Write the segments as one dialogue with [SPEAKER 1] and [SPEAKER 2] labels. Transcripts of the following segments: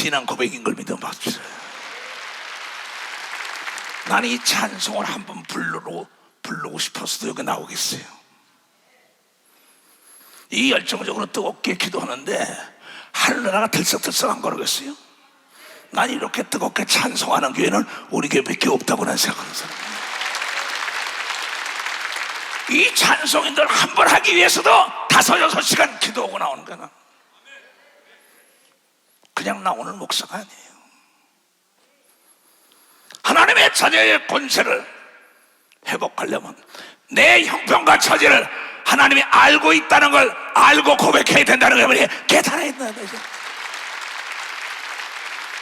[SPEAKER 1] 신앙 고백인 걸 믿어 봐주세요. 나는 이 찬송을 한번 부르고 싶어서도 여기 나오겠어요. 이 열정적으로 뜨겁게 기도하는데 하늘나라가 들썩들썩 안 걸으겠어요? 난 이렇게 뜨겁게 찬송하는 교회는 우리 교회밖에 없다고 난 생각하는 사람이에요. 이 찬송인들 한 번 하기 위해서도 5-6시간 기도하고 나오는 거야. 그냥 나오는 목사가 아니에요. 하나님의 자녀의 권세를 회복하려면 내 형편과 처지를 하나님이 알고 있다는 걸 알고 고백해야 된다는 걸 깨달아야 된다는 거죠.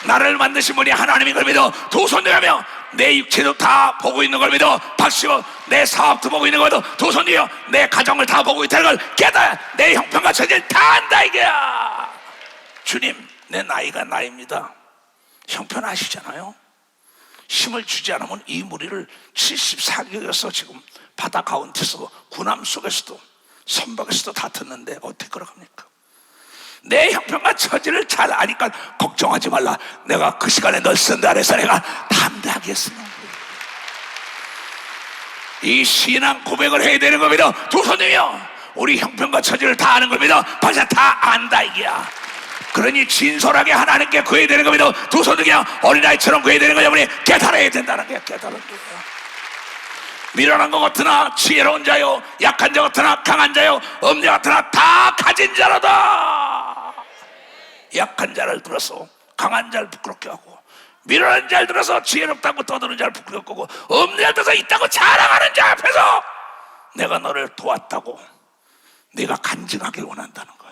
[SPEAKER 1] 나를 만드신 분이 하나님인 걸 믿어 두 손 들며 내 육체도 다 보고 있는 걸 믿어 박수고 내 사업도 보고 있는 것도 두 손 들여 내 가정을 다 보고 있다는 걸 깨달아 내 형편과 처지를 다 안다 이게야. 주님, 내 나이가 나이입니다. 형편 아시잖아요. 힘을 주지 않으면 이 무리를 74개에서 지금 바다 가운데서도 군함 속에서도 선박에서도 다 듣는데 어떻게 걸어갑니까? 내 형편과 처지를 잘 아니까 걱정하지 말라. 내가 그 시간에 널 쓴다 아래서 내가 담대하겠으나. 이 신앙 고백을 해야 되는 겁니다. 두 손이며 우리 형편과 처지를 다 아는 겁니다. 벌써 다 안다 이게야. 그러니 진솔하게 하나님께 구해야 되는 겁니다. 두 손을 그냥 어린아이처럼 구해야 되는 거냐. 우리 깨달아야 된다는 게 깨달은 거예요. 미련한 것 같으나 지혜로운 자요 약한 자 같으나 강한 자요 없는 자 같으나 다 가진 자로다. 약한 자를 들어서 강한 자를 부끄럽게 하고 미련한 자를 들어서 지혜롭다고 떠드는 자를 부끄럽게 하고 없는 자를 들어서 있다고 자랑하는 자 앞에서 내가 너를 도왔다고 네가 간증하길 원한다는 거야.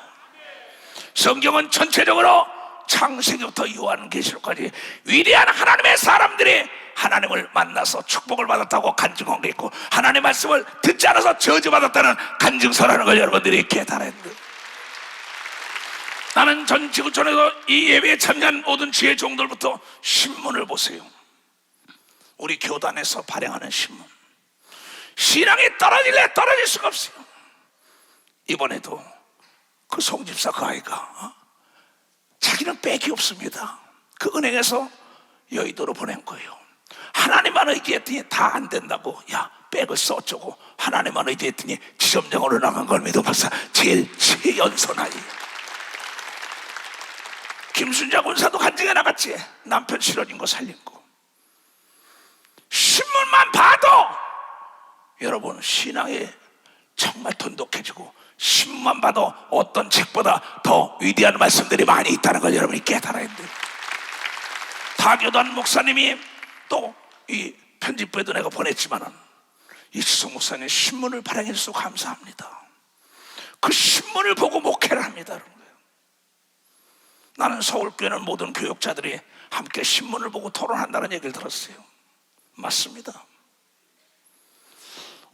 [SPEAKER 1] 성경은 전체적으로 창세기부터 요한계시록까지 위대한 하나님의 사람들이 하나님을 만나서 축복을 받았다고 간증한 게 있고 하나님의 말씀을 듣지 않아서 저주받았다는 간증서라는 걸 여러분들이 깨달아야 돼요. 나는 전 지구촌에서 이 예배에 참여한 모든 지혜 종들부터 신문을 보세요. 우리 교단에서 발행하는 신문. 신앙이 떨어질래 떨어질 수가 없어요. 이번에도 그 송집사 그 아이가 자기는 백이 없습니다. 그 은행에서 여의도로 보낸 거예요. 하나님만 의지했더니 다 안 된다고. 야, 백을 써주고 하나님만 의지했더니 지점장으로 나간 걸 믿어 박사 제일 최연소 나이. 김순자 군사도 간증해 나갔지. 남편 실어진 거 살린 거. 신문만 봐도 여러분 신앙에 정말 돈독해지고 신문만 봐도 어떤 책보다 더 위대한 말씀들이 많이 있다는 걸 여러분이 깨달아야 돼요. 다교단 목사님이 또 이 편집부에도 내가 보냈지만은 이수성 목사님 신문을 발행해 주셔서 감사합니다. 그 신문을 보고 목회를 합니다. 나는 서울교회는 모든 교역자들이 함께 신문을 보고 토론한다는 얘기를 들었어요. 맞습니다.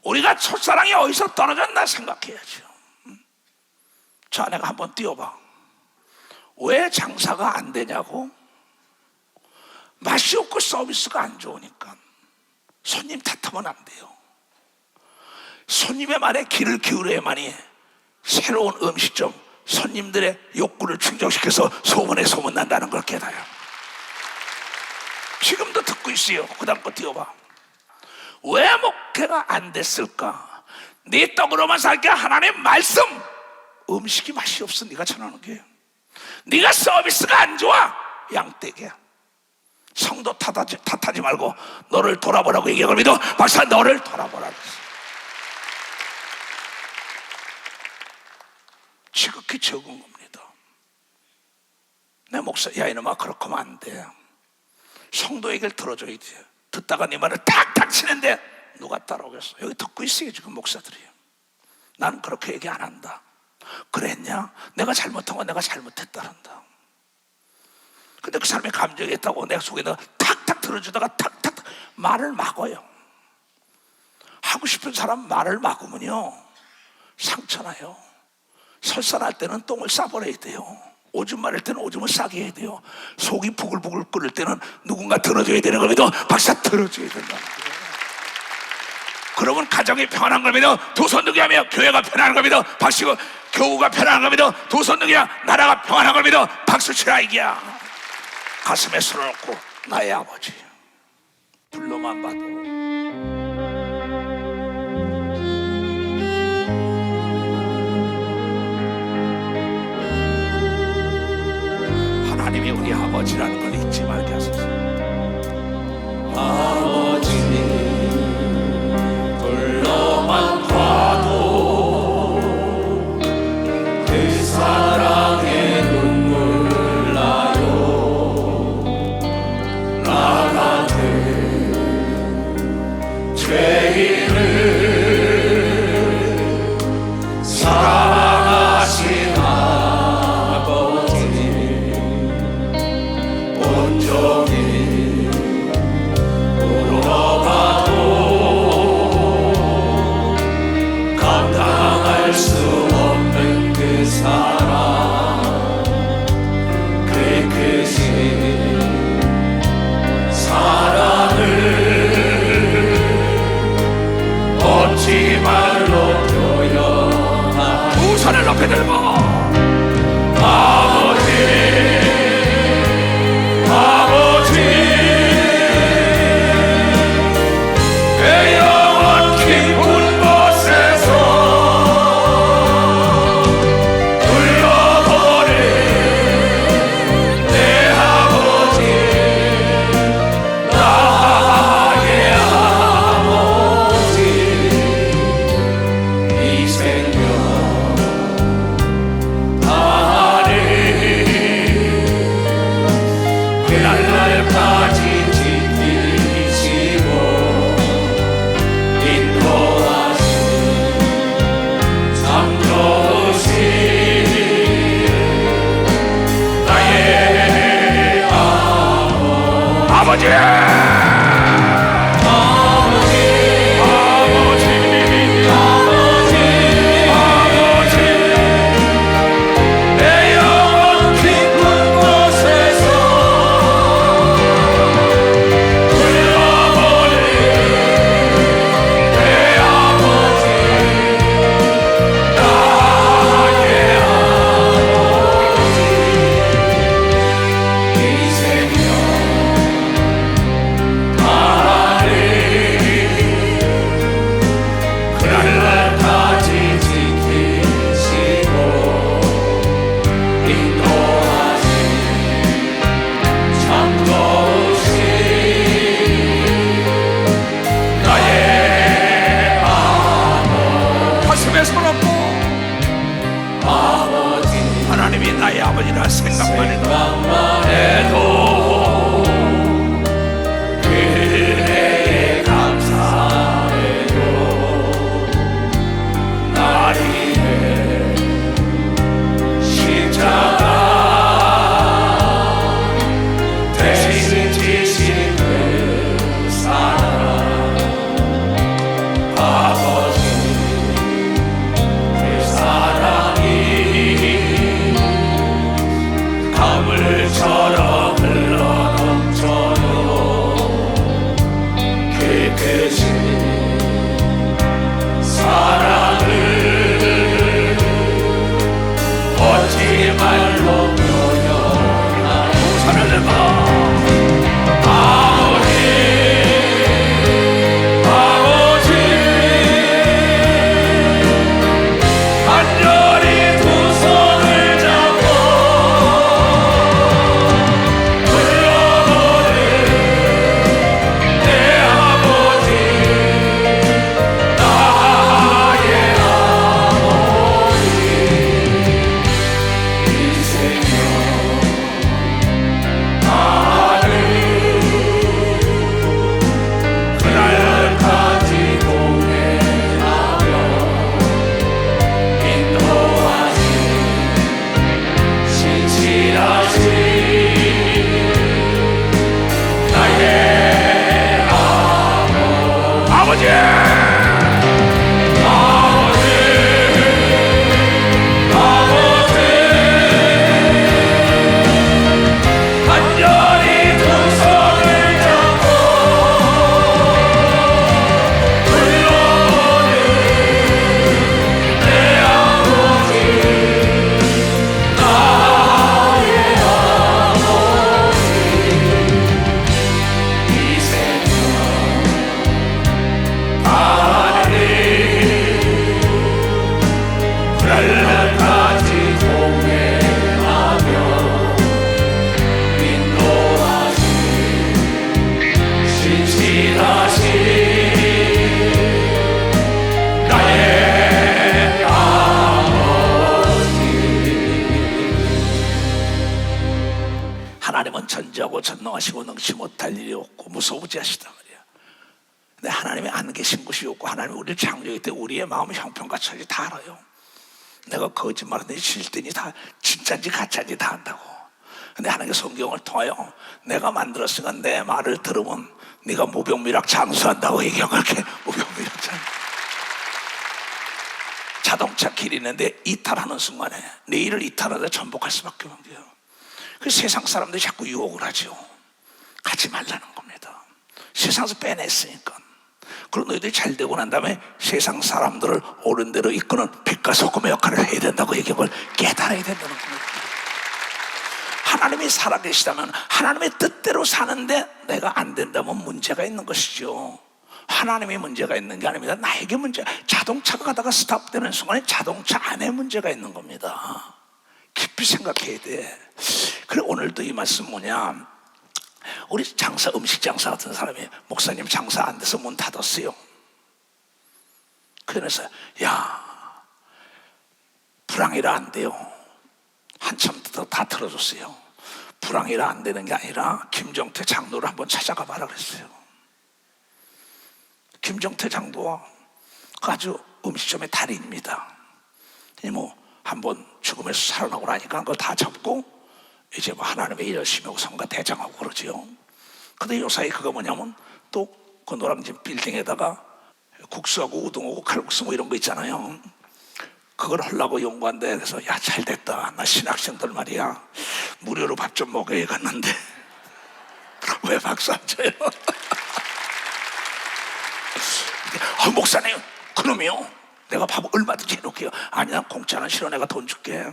[SPEAKER 1] 우리가 첫사랑이 어디서 떨어졌나 생각해야죠. 저 아내가 한번 띄워봐. 왜 장사가 안 되냐고? 맛이 없고 서비스가 안 좋으니까. 손님 탓하면 안 돼요. 손님의 말에 귀를 기울여야만이 새로운 음식점 손님들의 욕구를 충족시켜서 소문에 소문난다는 걸 깨달아요. 지금도 듣고 있어요. 그 다음 거 띄워봐. 왜 목회가 안 됐을까? 네 떡으로만 살게 하나님의 말씀. 음식이 맛이 없어. 네가 전하는 게. 네가 서비스가 안 좋아. 양떼기야. 성도 탓하지 말고 너를 돌아보라고 얘기하고 믿어. 박사 너를 돌아보라고. 지극히 적은 겁니다. 내 목사 야 이놈아 그렇게 하면 안 돼. 성도 얘기를 들어줘야 돼. 듣다가 네 말을 탁탁 치는데 누가 따라오겠어. 여기 듣고 있어요 지금 목사들이. 나는 그렇게 얘기 안 한다. 그랬냐? 내가 잘못한 건 내가 잘못했다란다. 근데 그 사람이 감정이 있다고 내가 속에다가 탁탁 들어주다가 탁탁 말을 막아요. 하고 싶은 사람 말을 막으면요 상처나요. 설산할 때는 똥을 싸버려야 돼요. 오줌 마릴 때는 오줌을 싸게 해야 돼요. 속이 부글부글 끓을 때는 누군가 들어줘야 되는 걸 믿어. 박사 들어줘야 된다는 거예요. 그러면 가정이 평안한 걸 믿어. 두 손 들게 하며 교회가 편안한 걸 믿어. 박수고 교우가 편안한 걸 믿어. 두 손 들게 하며 나라가 평안한 걸 믿어. 박수 치라 이기야. 가슴에 손을 얹고 나의 아버지, 불러만 봐도 하나님이 우리 아버지라는 걸 잊지 말게 하소서.
[SPEAKER 2] 아버지님 불러만 봐도 그 사랑에 눈물 나요. 나 같은 죄인을 사랑하신 아버지님 온종일 울어봐도 감당할 수 없는 그 사랑, 그 크신 사랑을 어찌 말로 표현하리.
[SPEAKER 1] 두 손을 높이 들고
[SPEAKER 2] 아버지, 아버지, 내 영원 깊은 곳에서 불러보리. 내 아버지, 나의 아버지, 이 생명 하리. 그날날까지 지키시고 인도하신 참 좋으신 나의
[SPEAKER 1] 아버지,
[SPEAKER 2] 내 영원 깊은 곳에서 불러보리. 내 아버지, 나의 아버지, 이 생명 하리. 그날날까지 지키시고 인도하신 참 좋으신 나의
[SPEAKER 1] 가슴에 손 얹고
[SPEAKER 2] 아버지,
[SPEAKER 1] 하나님이 나의 아버지라 생각만 해도
[SPEAKER 2] 생각만 해도 그대의 감사해요. 나의 십자가 대신 지신 그 사랑, 아버지, 그 사랑이 가물처럼 흘러
[SPEAKER 1] 존재하고 전능하시고 능치 못할 일이 없고 무소부지하시다 그래요. 근데 하나님이 안 계신 것이 없고 하나님이 우리를 창조할 때 우리의 마음 형편과 처지 다 알아요. 내가 거짓말하는지 실든지 다 진짜인지 가짜인지 다 안다고. 근데 하나님의 성경을 통하여 내가 만들었으니까 내 말을 들으면 네가 무병미락 장수한다고 얘기하고 이렇게 무병미락 장수. 자동차 길이 있는데 이탈하는 순간에 내일을 이탈하다 전복할 수밖에 없어요. 그 세상 사람들이 자꾸 유혹을 하죠. 가지 말라는 겁니다. 세상에서 빼냈으니까. 그럼 너희들이 잘 되고 난 다음에 세상 사람들을 옳은 대로 이끄는 빛과 소금의 역할을 해야 된다고 얘기하고 깨달아야 된다는 겁니다. 하나님이 살아계시다면 하나님의 뜻대로 사는데 내가 안 된다면 문제가 있는 것이죠. 하나님이 문제가 있는 게 아닙니다. 나에게 문제. 자동차가 가다가 스탑되는 순간에 자동차 안에 문제가 있는 겁니다. 깊이 생각해야 돼. 그래 오늘도 이 말씀 뭐냐, 우리 장사, 음식 장사 같은 사람이 목사님 장사 안 돼서 문 닫았어요. 그래서 야 불황이라 안 돼요. 한참 다 틀어줬어요. 불황이라 안 되는 게 아니라 김정태 장로를 한번 찾아가 봐라 그랬어요. 김정태 장로가 아주 음식점의 달인입니다. 뭐 한번 죽음에서 살아나고 나니까 그걸 다 접고 이제 뭐 하나님의 일 열심히 하고 성가 대장하고 그러지요. 근데 요사이 그거 뭐냐면 또 그 노량진 빌딩에다가 국수하고 우동하고 칼국수 뭐 이런 거 있잖아요. 그걸 하려고 연구한대. 그래서 야 잘됐다. 나 신학생들 말이야 무료로 밥 좀 먹어야 갔는데 왜 박수 안 쳐요? 목사님 그놈이요 내가 밥 얼마든지 해놓게요. 아니 난 공짜는 싫어. 내가 돈 줄게.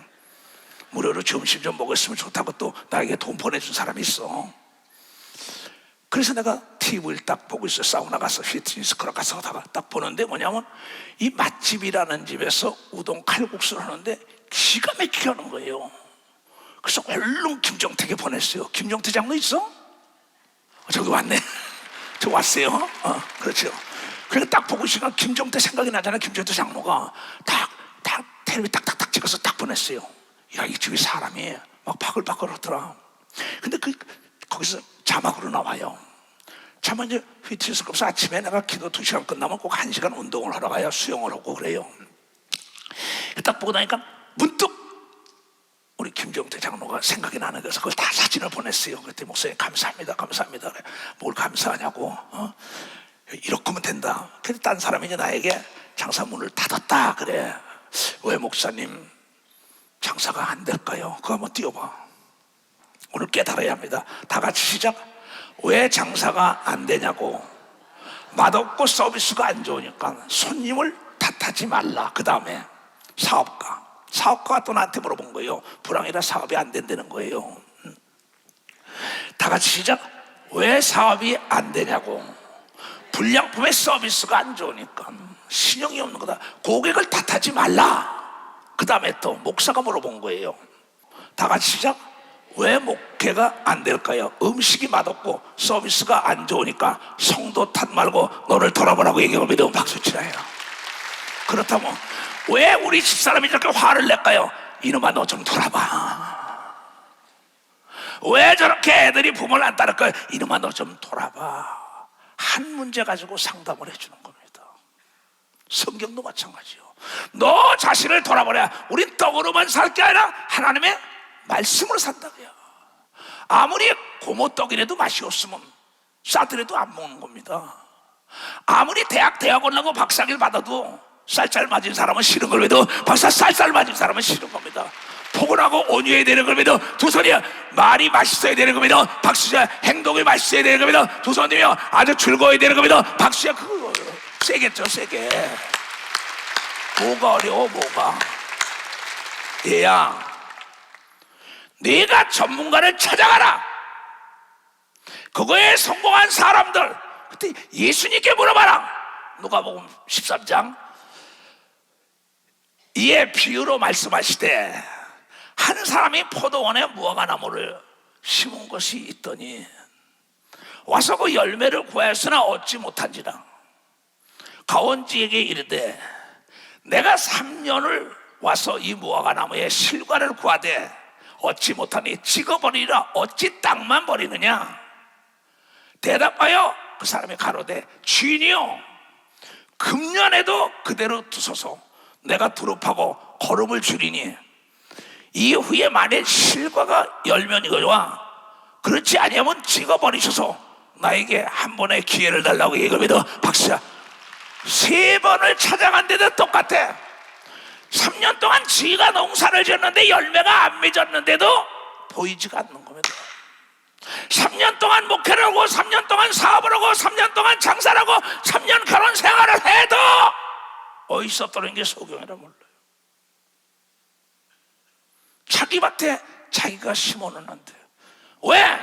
[SPEAKER 1] 무료로 점심 좀 먹었으면 좋다고 또 나에게 돈 보내준 사람이 있어. 그래서 내가 TV를 딱 보고 있어. 사우나 가서 피트니스 클럽 가서 딱 보는데 뭐냐면 이 맛집이라는 집에서 우동 칼국수를 하는데 기가 막히게 하는 거예요. 그래서 얼른 김정택에 보냈어요. 김정태 장로 있어? 저기 왔네. 저 왔어요. 그렇죠. 그래서 딱 보고 있으니까 김정태 생각이 나잖아요. 김정태 장로가 딱 텔레비 딱딱딱 찍어서 딱 보냈어요. 야, 이 집이 사람이 막 바글바글 하더라. 근데 거기서 자막으로 나와요. 자막 이제 휘트니스 클럽에서 아침에 내가 기도 2시간 끝나면 꼭 1시간 운동을 하러 가야 수영을 하고 그래요. 딱 보고 나니까 문득 우리 김정태 장로가 생각이 나는 거서 그걸 다 사진을 보냈어요. 그랬더니 목사님 감사합니다. 감사합니다. 그래. 뭘 감사하냐고. 이렇게 하면 된다. 근데 딴 사람이 이제 나에게 장사 문을 닫았다 그래. 왜 목사님 장사가 안 될까요? 그거 한번 띄워봐. 오늘 깨달아야 합니다. 다 같이 시작. 왜 장사가 안 되냐고. 맛없고 서비스가 안 좋으니까 손님을 탓하지 말라. 그 다음에 사업가가 또 나한테 물어본 거예요. 불황이라 사업이 안 된다는 거예요. 다 같이 시작. 왜 사업이 안 되냐고. 불량품의 서비스가 안 좋으니까 신용이 없는 거다. 고객을 탓하지 말라. 그 다음에 또 목사가 물어본 거예요. 다 같이 시작. 왜 목회가 안 될까요? 음식이 맛없고 서비스가 안 좋으니까 성도 탓 말고 너를 돌아보라고 얘기하고 믿으면 박수 치라요. 그렇다면 왜 우리 집사람이 이렇게 화를 낼까요? 이놈아 너 좀 돌아봐. 왜 저렇게 애들이 부모를 안 따를까요? 이놈아 너 좀 돌아봐. 한 문제 가지고 상담을 해주는 겁니다. 성경도 마찬가지요. 너 자신을 돌아보라. 우린 떡으로만 살 게 아니라 하나님의 말씀으로 산다고요. 아무리 고모떡이라도 맛이 없으면 싸더라도 안 먹는 겁니다. 아무리 대학원 나고 박사학위를 받아도 쌀쌀 맞은 사람은 싫은 걸 믿어. 박사 쌀쌀 맞은 사람은 싫은 겁니다. 포근하고 온유해야 되는 걸 믿어. 두 손이야. 말이 맛있어야 되는 겁니다. 박수야. 행동이 맛있어야 되는 겁니다. 두 손이며 아주 즐거워야 되는 겁니다. 박수야. 그거 세겠죠, 세게. 뭐가 어려워, 뭐가. 얘야, 네가 전문가를 찾아가라. 그거에 성공한 사람들 그때 예수님께 물어봐라. 누가복음 13장 이에 비유로 말씀하시되 한 사람이 포도원에 무화과나무를 심은 것이 있더니 와서 그 열매를 구하였으나 얻지 못한지라 가원지에게 이르되 내가 3년을 와서 이 무화과나무에 실과를 구하되 얻지 못하니 찍어버리라. 어찌 땅만 버리느냐? 대답하여 그 사람이 가로되 주인이여, 금년에도 그대로 두소서. 내가 두릅하고 거름을 주리니 이후에 만일 실과가 열면 이거와 그렇지 아니하면 찍어버리셔서 나에게 한 번의 기회를 달라고 얘기합니다. 박수야. 3번을 찾아간데도 똑같아. 3년 동안 지가 농사를 지었는데 열매가 안 맺었는데도 보이지가 않는 겁니다. 3년 동안 목회를 하고 3년 동안 사업을 하고 3년 동안 장사를 하고 3년 결혼 생활을 해도 어디서 떨어진 게 소경이라 몰라요. 자기 밭에 자기가 심어는 안 돼요. 왜?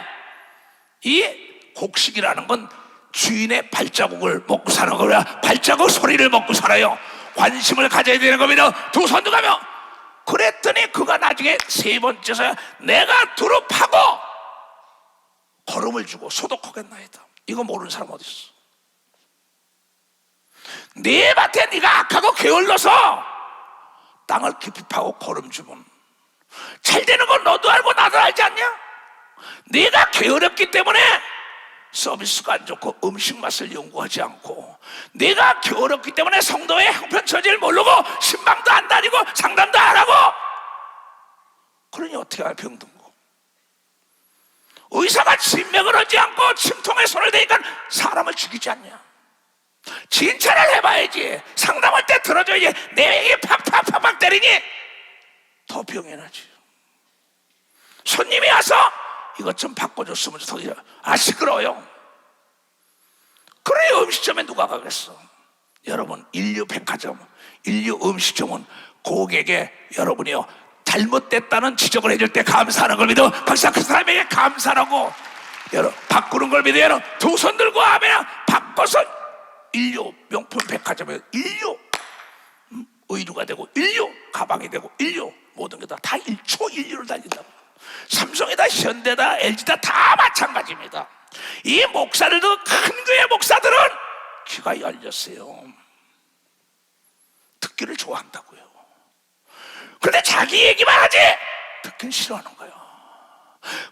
[SPEAKER 1] 이 곡식이라는 건 주인의 발자국을 먹고 사는 거야. 발자국 소리를 먹고 살아요. 관심을 가져야 되는 겁니다. 두 손 들어가며 그랬더니 그가 나중에 3번째서야 내가 두릅하고 거름을 주고 소독하겠나이다. 이거 모르는 사람 어디 있어? 네 밭에 네가 악하고 게을러서 땅을 깊이 파고 거름 주면 잘 되는 건 너도 알고 나도 알지 않냐? 네가 게으렀기 때문에 서비스가 안 좋고 음식 맛을 연구하지 않고, 네가 게으렀기 때문에 성도의 형편처지를 모르고 신방도 안 다니고 상담도 안 하고, 그러니 어떻게 하면 병든고? 의사가 진맥을 하지 않고 침통에 손을 대니까 사람을 죽이지 않냐? 진찰을 해봐야지. 상담할 때 들어줘야지. 내 얘기 팍팍팍팍 때리니 더 병이 나지. 손님이 와서 이것 좀 바꿔줬으면 좋겠어. 아, 시끄러워요. 그래, 음식점에 누가 가겠어? 여러분, 인류 백화점, 인류 음식점은 고객에 여러분이요 잘못됐다는 지적을 해줄 때 감사하는 걸 믿어. 박사 그 사람에게 감사하고 여러분 바꾸는 걸 믿어. 여러분 두 손 들고 하면 바꿔서 인류 명품 백화점에 인류 의류가 되고 인류 가방이 되고 인류 모든 게 다 1초 인류를 달린다고. 삼성이다 현대다 LG다 다 마찬가지입니다. 이 목사들도 큰 교회 목사들은 귀가 열렸어요. 듣기를 좋아한다고요. 그런데 자기 얘기만 하지 듣기는 싫어하는 거예요.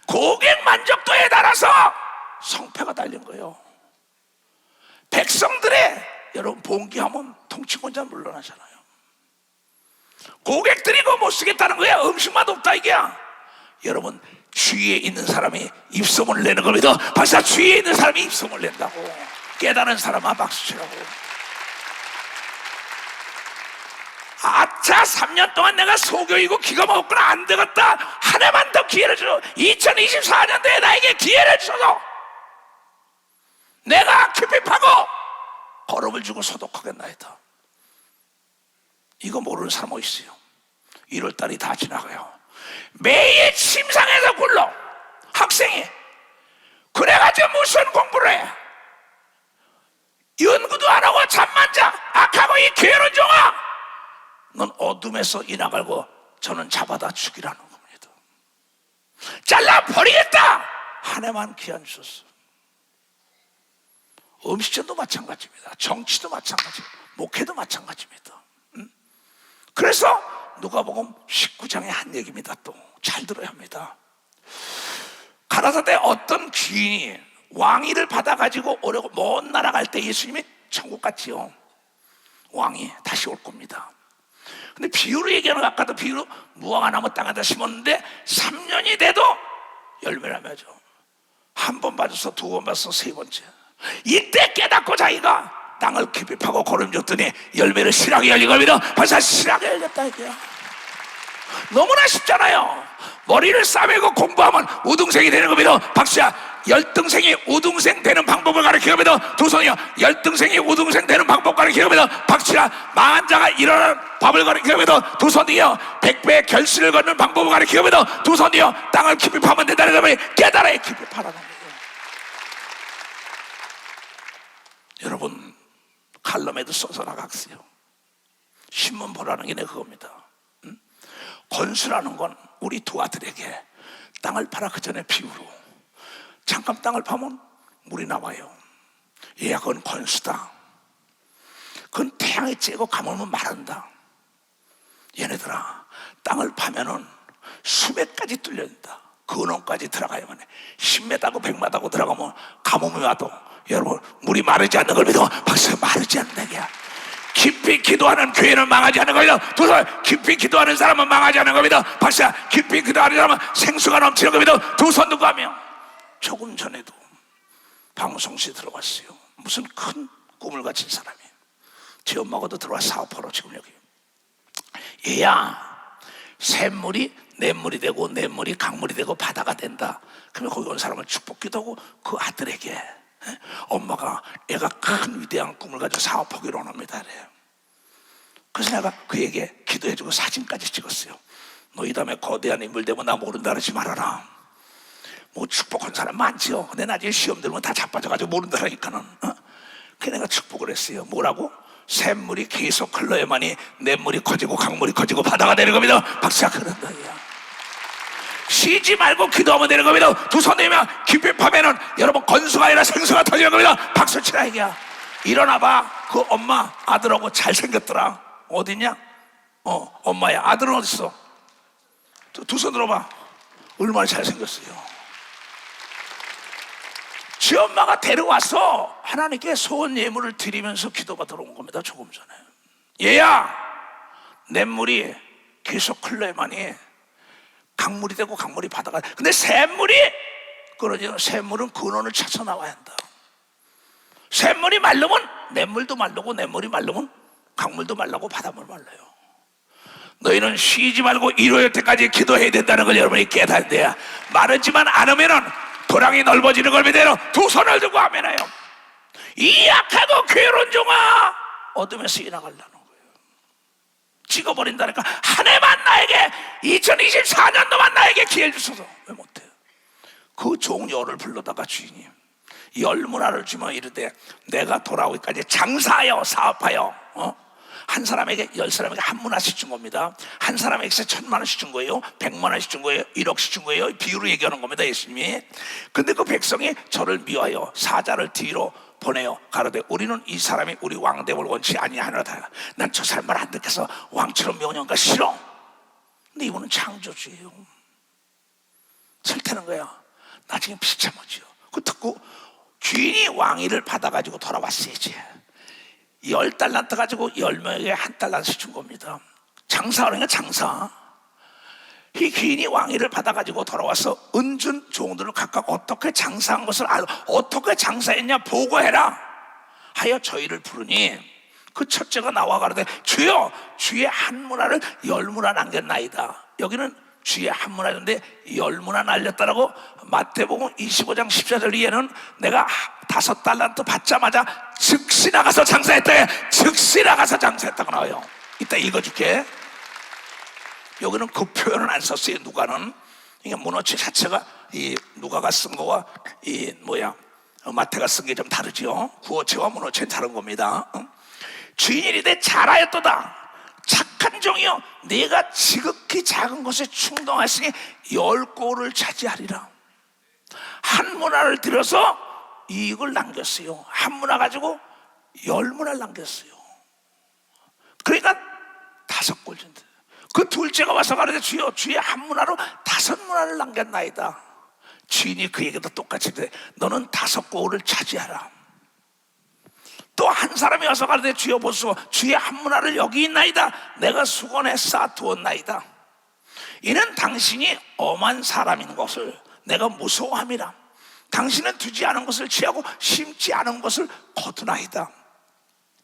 [SPEAKER 1] 고객 만족도에 따라서 성패가 달린 거예요. 백성들의 여러분 봉기하면 통치권자 물러나잖아요. 고객들이 그거 못 쓰겠다는 거야. 음식만 없다 이게야. 여러분 주위에 있는 사람이 입소문을 내는 겁니다. 박사 주위에 있는 사람이 입소문을 낸다고. 깨달은 사람아 박수 치라고. 아차 3년 동안 내가 소교이고 기가 먹었구나. 안 되겠다. 한 해만 더 기회를 줘. 2024년도에 나에게 기회를 줘서 내가 깊이 파고 거름을 주고 소독하겠나이다. 이거 모르는 사람 어디 있어요? 1월달이 다 지나가요. 매일 침상에서 굴러 학생이. 그래가지고 무슨 공부를 해? 연구도 안 하고 잠만 자. 악하고 이 게으른 종아, 넌 어둠에서 이나 갈고 저는 잡아다 죽이라는 겁니다. 잘라 버리겠다. 한 해만 기한 주셨어. 음식점도 마찬가지입니다. 정치도 마찬가지입니다. 목회도 마찬가지입니다. 그래서 누가복음 19장의 한 얘기입니다. 또 잘 들어야 합니다. 가라사대 어떤 귀인이 왕위를 받아가지고 오려고 먼 나라 갈 때 예수님이 천국 같지요. 왕이 다시 올 겁니다. 근데 비유로 얘기하는 거 아까도 비유로 무화과 나무 땅에다 심었는데 3년이 돼도 열매를 안 맺어. 한 번 맞아서 두 번 맞아서 세 번째. 이때 깨닫고 자기가 땅을 깊이 파고 거름 줬더니 열매를 실하게 열린 겁니다. 벌써 실하게 열렸다 이게요. 너무나 쉽잖아요. 머리를 싸매고 공부하면 우등생이 되는 겁니다. 박수야. 열등생이 우등생 되는 방법을 가르치겁니다. 두 손이요. 열등생이 우등생 되는 방법 가르치겁니다. 박수야. 망한 자가 일어나는 법을 가르치겁니다. 두 손이요. 100배의 결실을 걷는 방법을 가르치겁니다. 두 손이요. 땅을 깊이 파면 된다는 점을 깨달아야 깊이 파라는 거예요. 여러분 칼럼에도 써서 나갔어요. 신문 보라는 게 그겁니다. 건수라는 건 우리 두 아들에게 땅을 팔아 그 전에 비유로 잠깐 땅을 파면 물이 나와요. 얘야 그건 건수다. 그건 태양에 쬐고 가물면 마른다. 얘네들아 땅을 파면은 수백까지 뚫려있다. 근원까지 들어가야만 해. 10m고 100m고 들어가면 가뭄이 와도 여러분 물이 마르지 않는 걸 믿어. 박수. 마르지 않는다 이게. 깊이 기도하는 교회는 망하지 않는 겁니다. 두 손. 깊이 기도하는 사람은 망하지 않는 겁니다. 박수. 깊이 기도하는 사람은 생수가 넘치는 겁니다. 두 손 들고 하며. 조금 전에도 방송실에 들어갔어요. 무슨 큰 꿈을 가진 사람이 제 엄마가도 들어와 사업하러 지금 여기. 얘야, 샘물이 냇물이 되고 냇물이 강물이 되고 바다가 된다. 그러면 거기 온 사람을 축복기도 하고 그 아들에게 엄마가 애가 큰 위대한 꿈을 가지고 사업하기로 합니다. 그래서 내가 그에게 기도해주고 사진까지 찍었어요. 너 이 다음에 거대한 인물 되면 나 모른다 그러지 말아라. 뭐 축복한 사람 많지요. 근데 나중에 시험 들면 다 자빠져가지고 모른다니까는. 그래서 내가 축복을 했어요. 뭐라고? 샘물이 계속 흘러야만이 냇물이 커지고 강물이 커지고 바다가 되는 겁니다. 박수야. 그런다. 쉬지 말고 기도하면 되는 겁니다. 두 손 내면 깊이 파면은 여러분 건수가 아니라 생수가 터지는 겁니다. 박수 치라 이게야. 일어나봐. 그 엄마 아들하고 잘생겼더라. 어디냐? 엄마야. 아들은 어딨어? 두 손 들어봐. 얼마나 잘생겼어요. 지 엄마가 데려와서 하나님께 소원 예물을 드리면서 기도가 들어온 겁니다. 조금 전에. 얘야, 냇물이 계속 흘러야만이 강물이 되고 강물이 바다가. 근데 샘물이 그러죠. 샘물은 근원을 찾아 나와야 한다. 샘물이 마르면 냇물도 마르고 냇물이 마르면 강물도 말라고 바닷물 말라요. 너희는 쉬지 말고 이루어질 때까지 기도해야 된다는 걸 여러분이 깨달아야 돼요. 마르지만 않으면은 도랑이 넓어지는 걸 믿어요. 두 손을 들고 아멘해요. 이 약하고 괴로운 종아, 어둠에서 일어나가려는 거예요. 찍어버린다니까. 한 해만 나에게, 2024년도만 나에게 기회를 주소서. 왜 못해요? 그 종료를 불러다가 주인님 열 문화를 주면 이르되 내가 돌아오기까지 장사하여 사업하여 한 사람에게 10사람에게 한 문화씩 준 겁니다. 한 사람에게 1000만 원씩 준 거예요. 100만 원씩 준 거예요. 1억씩 준 거예요. 비유로 얘기하는 겁니다. 예수님이. 근데 그 백성이 저를 미워하여 사자를 뒤로 보내요. 가로되 우리는 이 사람이 우리 왕됨을 원치 아니하노라. 난 저 사람 말 안 듣겠어. 왕처럼 명령가 싫어. 근데 이분은 창조주예요. 싫다는 거야. 나중에 비참하지요. 그 듣고 주인이 왕위를 받아가지고 돌아왔어야지. 10달란트 가지고 10명에게 1달란트씩 준 겁니다. 장사하는 게 장사. 이 귀인이 왕위를 받아가지고 돌아와서 은준 종들을 각각 어떻게 장사한 것을 알고 어떻게 장사했냐 보고해라 하여 저희를 부르니 그 첫째가 나와 가로되 주여 주의 한 문화를 10문화 남겼나이다. 여기는 주의 한 문화였는데 10문화 날렸다라고. 마태복음 25장 14절 이에는 내가 5달란트 받자마자 즉시 나가서 장사했다. 즉시 나가서 장사했다고 나와요. 이따 읽어줄게. 여기는 그 표현은 안 썼어요. 누가는. 이게 문어체 자체가 이 누가가 쓴 거와 이 마태가 쓴 게 좀 다르죠. 구어체와 문어체는 다른 겁니다. 주인이 이르되 잘하였도다. 착한 종이여, 네가 지극히 작은 것에 충동하시니 10골을 차지하리라. 한 문화를 들여서 이익을 남겼어요. 한 문화 가지고 10문화를 남겼어요. 그러니까 5골 준다. 그 둘째가 와서 가르쳐 주여 주의 한 문화로 5문화를 남겼나이다. 주인이 그에게도 똑같이 그래. 너는 5골을 차지하라. 또 한 사람이 와서 가르쳐 주여 보소 주의 한 문화를 여기 있나이다. 내가 수건에 쌓아두었나이다. 이는 당신이 엄한 사람인 것을 내가 무서워함이라. 당신은 두지 않은 것을 취하고 심지 않은 것을 거두나이다.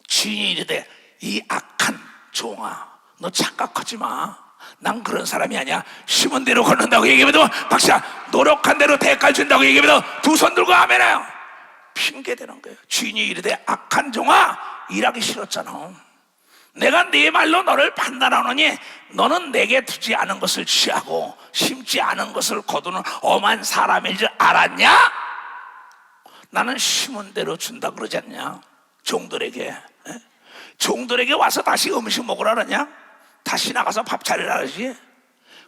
[SPEAKER 1] 주인이 이르되 이 악한 종아, 너 착각하지 마. 난 그런 사람이 아니야. 심은 대로 걷는다고 얘기해도 박사 노력한 대로 대가를 준다고 얘기해도 두 손 들고 아멘해요. 핑계대는 거예요. 주인이 이르되 악한 종아, 일하기 싫었잖아. 내가 네 말로 너를 판단하노니 너는 내게 두지 않은 것을 취하고 심지 않은 것을 거두는 엄한 사람일 줄 알았냐? 나는 심은 대로 준다 그러지 않냐? 종들에게. 종들에게 와서 다시 음식 먹으라 그러냐? 다시 나가서 밥 차리라 그러지?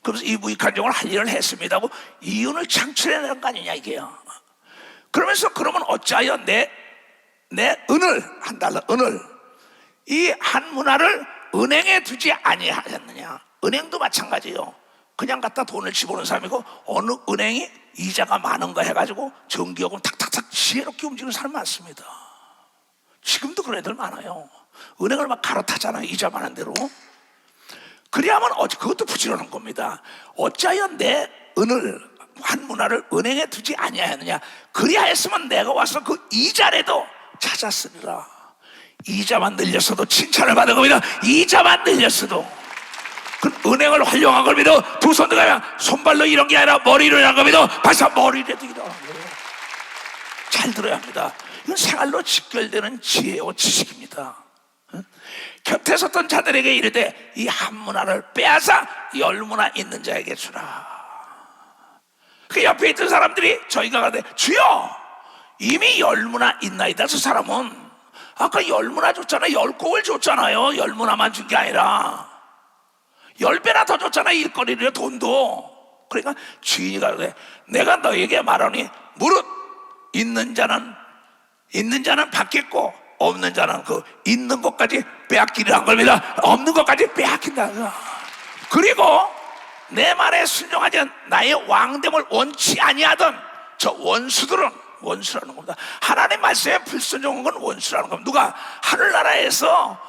[SPEAKER 1] 그래서 이 무익한 종을 할 일을 했습니다 하고 이윤을 창출해내는 거 아니냐 이게요. 그러면서 그러면 어찌하여 내 은을 $1 은을 이 한 문화를 은행에 두지 아니하였느냐? 은행도 마찬가지예요. 그냥 갖다 돈을 집어넣는 사람이고, 어느 은행이 이자가 많은 거 해가지고 정기요금 탁탁탁 지혜롭게 움직이는 사람 많습니다. 지금도 그런 애들 많아요. 은행을 막 갈아타잖아요, 이자 많은 대로. 그래야만 그것도 부지런한 겁니다. 어찌하여 내 은을, 환문화를 은행에 두지 아니하였느냐. 그리하였으면 내가 와서 그 이자라도 찾았으리라. 이자만 늘렸어도 칭찬을 받은 겁니다. 이자만 늘렸어도. 그 은행을 활용한 걸 믿어. 두 손 들어가면 손발로 이런 게 아니라 머리로 일한 걸 믿어. 발사 머리라도 일어난 거예요. 잘 들어야 합니다. 이건 생활로 직결되는 지혜와 지식입니다. 곁에 섰던 자들에게 이르되 이 한 문화를 빼앗아 열 문화 있는 자에게 주라. 그 옆에 있던 사람들이 저희가 가되 주여 이미 열 문화 있나이다. 저 사람은 아까 열 문화 줬잖아요. 10곡을 줬잖아요. 열 문화만 준 게 아니라 10배나 더 줬잖아. 일거리를, 돈도. 그러니까 주인이 가되 내가 너에게 말하니 무릇 있는 자는 받겠고 없는 자는 그 있는 것까지 빼앗기려 한 겁니다. 없는 것까지 빼앗긴다. 그리고 내 말에 순종하지 나의 왕됨을 원치 아니하던 저 원수들은, 원수라는 겁니다. 하나님 말씀에 불순종한 건 원수라는 겁니다. 누가 하늘나라에서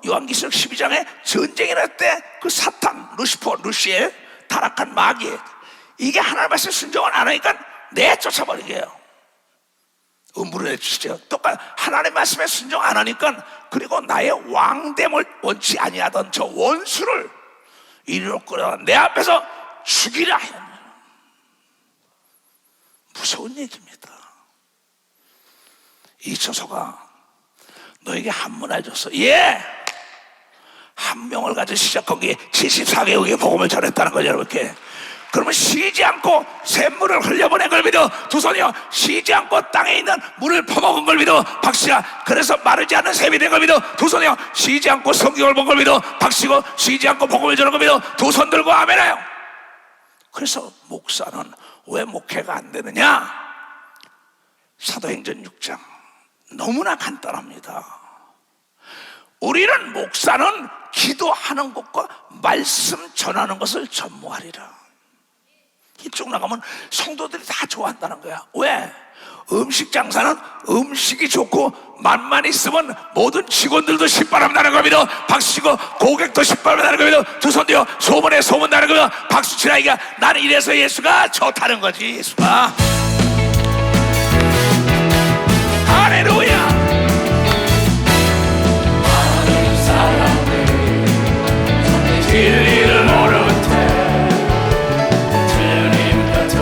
[SPEAKER 1] 요한계시록 12장에 전쟁이 날 때 그 사탄, 루시퍼, 루시엘, 타락한 마귀, 이게 하나님 말씀에 순종을 안 하니까 내쫓아버리게 해요. 음부를 내주시죠. 똑같이 하나님 말씀에 순종 안 하니까, 그리고 나의 왕됨을 원치 아니하던 저 원수를 이리로 끌어 내 앞에서 죽이라 하였느니라. 무서운 얘기입니다. 이 처소가 너에게 한 문화 줬어. 예! 한 명을 가지고 시작한 게 74개국의 복음을 전했다는 거죠, 이렇게. 그러면 쉬지 않고 샘물을 흘려보낸 걸 믿어. 두 손이요. 쉬지 않고 땅에 있는 물을 퍼먹은 걸 믿어. 박씨가 그래서 마르지 않는 샘이 된 걸 믿어. 두 손이요. 쉬지 않고 성경을 본 걸 믿어. 박씨고 쉬지 않고 복음을 전한 걸 믿어. 두 손 들고 아멘해요. 그래서 목사는 왜 목회가 안 되느냐? 사도행전 6장 너무나 간단합니다. 우리는 목사는 기도하는 것과 말씀 전하는 것을 전무하리라. 이쪽 나가면 성도들이 다 좋아한다는 거야. 왜? 음식 장사는 음식이 좋고 맛만 있으면 모든 직원들도 신바람나는 겁니다. 박수치고 고객도 신바람나는 겁니다. 두 손도요. 소문에 소문나는 겁니다. 박수치라. 이가 나는 이래서 예수가 좋다는 거지. 예수가 할렐루야.
[SPEAKER 2] 많은 사람들 진리를 모르는 채 주님 곁을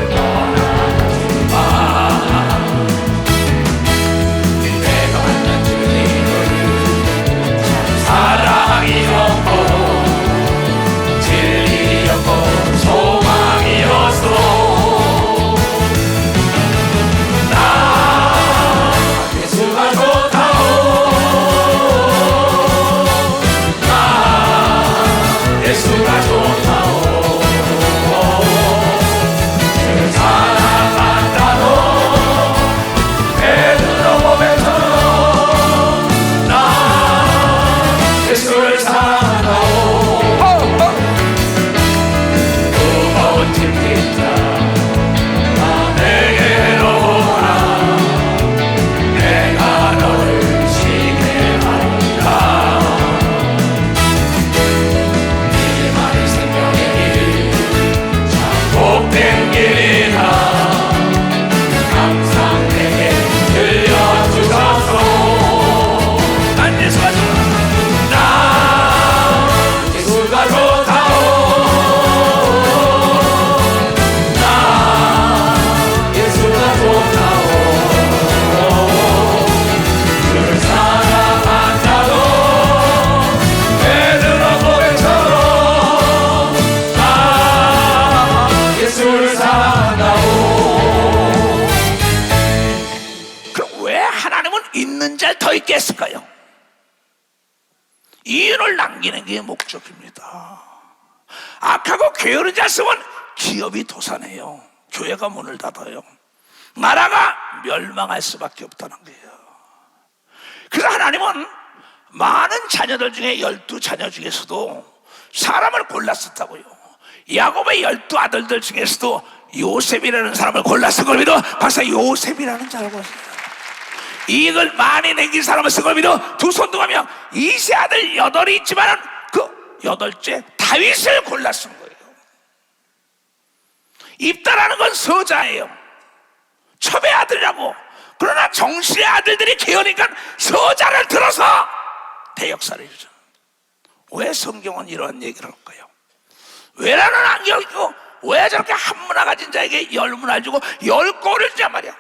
[SPEAKER 2] 떠나지 마. 내가 만난 주님은 참 사랑이었고 진리였고 소망이었어. 예수가 좋다오. 예수가 좋다오. 주를 사랑한다고 베드로 고백처럼 나 예수를 사랑한다오. 무거운 짐진 자 나 내게로 오라. 내가 너를 쉬게 하리라. 이 말이 생명의 길 참 복된 길이라. 항상 내게 들려주소서.
[SPEAKER 1] 난 예수가 좋아.
[SPEAKER 2] 나 예수가 좋다오. 나 예수가 좋다오. 주를 사랑한다고 베드로 고백처럼 나 예수를 사랑한다오.
[SPEAKER 1] 그럼 왜 하나님은 있는 자를 더 있게 했을까요? 이윤을 남기는 게 목적입니다. 악하고 게으른 자 쓰면 기업이 도산해요. 교회가 문을 닫아요. 나라가 멸망할 수밖에 없다는 거예요. 그래서 하나님은 많은 자녀들 중에 12자녀 중에서도 사람을 골랐었다고요. 야곱의 12아들들 중에서도 요셉이라는 사람을 골라 쓴 걸 믿어. 박사 요셉이라는 자를 골랐어요. 이익을 많이 남긴 사람을 쓴 걸 믿어. 두 손 들어가며 이세 아들 8이 있지만 그 8째 다윗을 골라 쓴 거예요. 입다라는 건 서자예요. 첩의 아들이라고. 그러나 정실의 아들들이 개어니까 서자를 들어서 대역사를 이루죠. 왜 성경은 이런 얘기를 할까요? 왜라는 안경을 끼고 왜 저렇게 한 문화 가진 자에게 10문화 주고 10골을 주냐 말이야.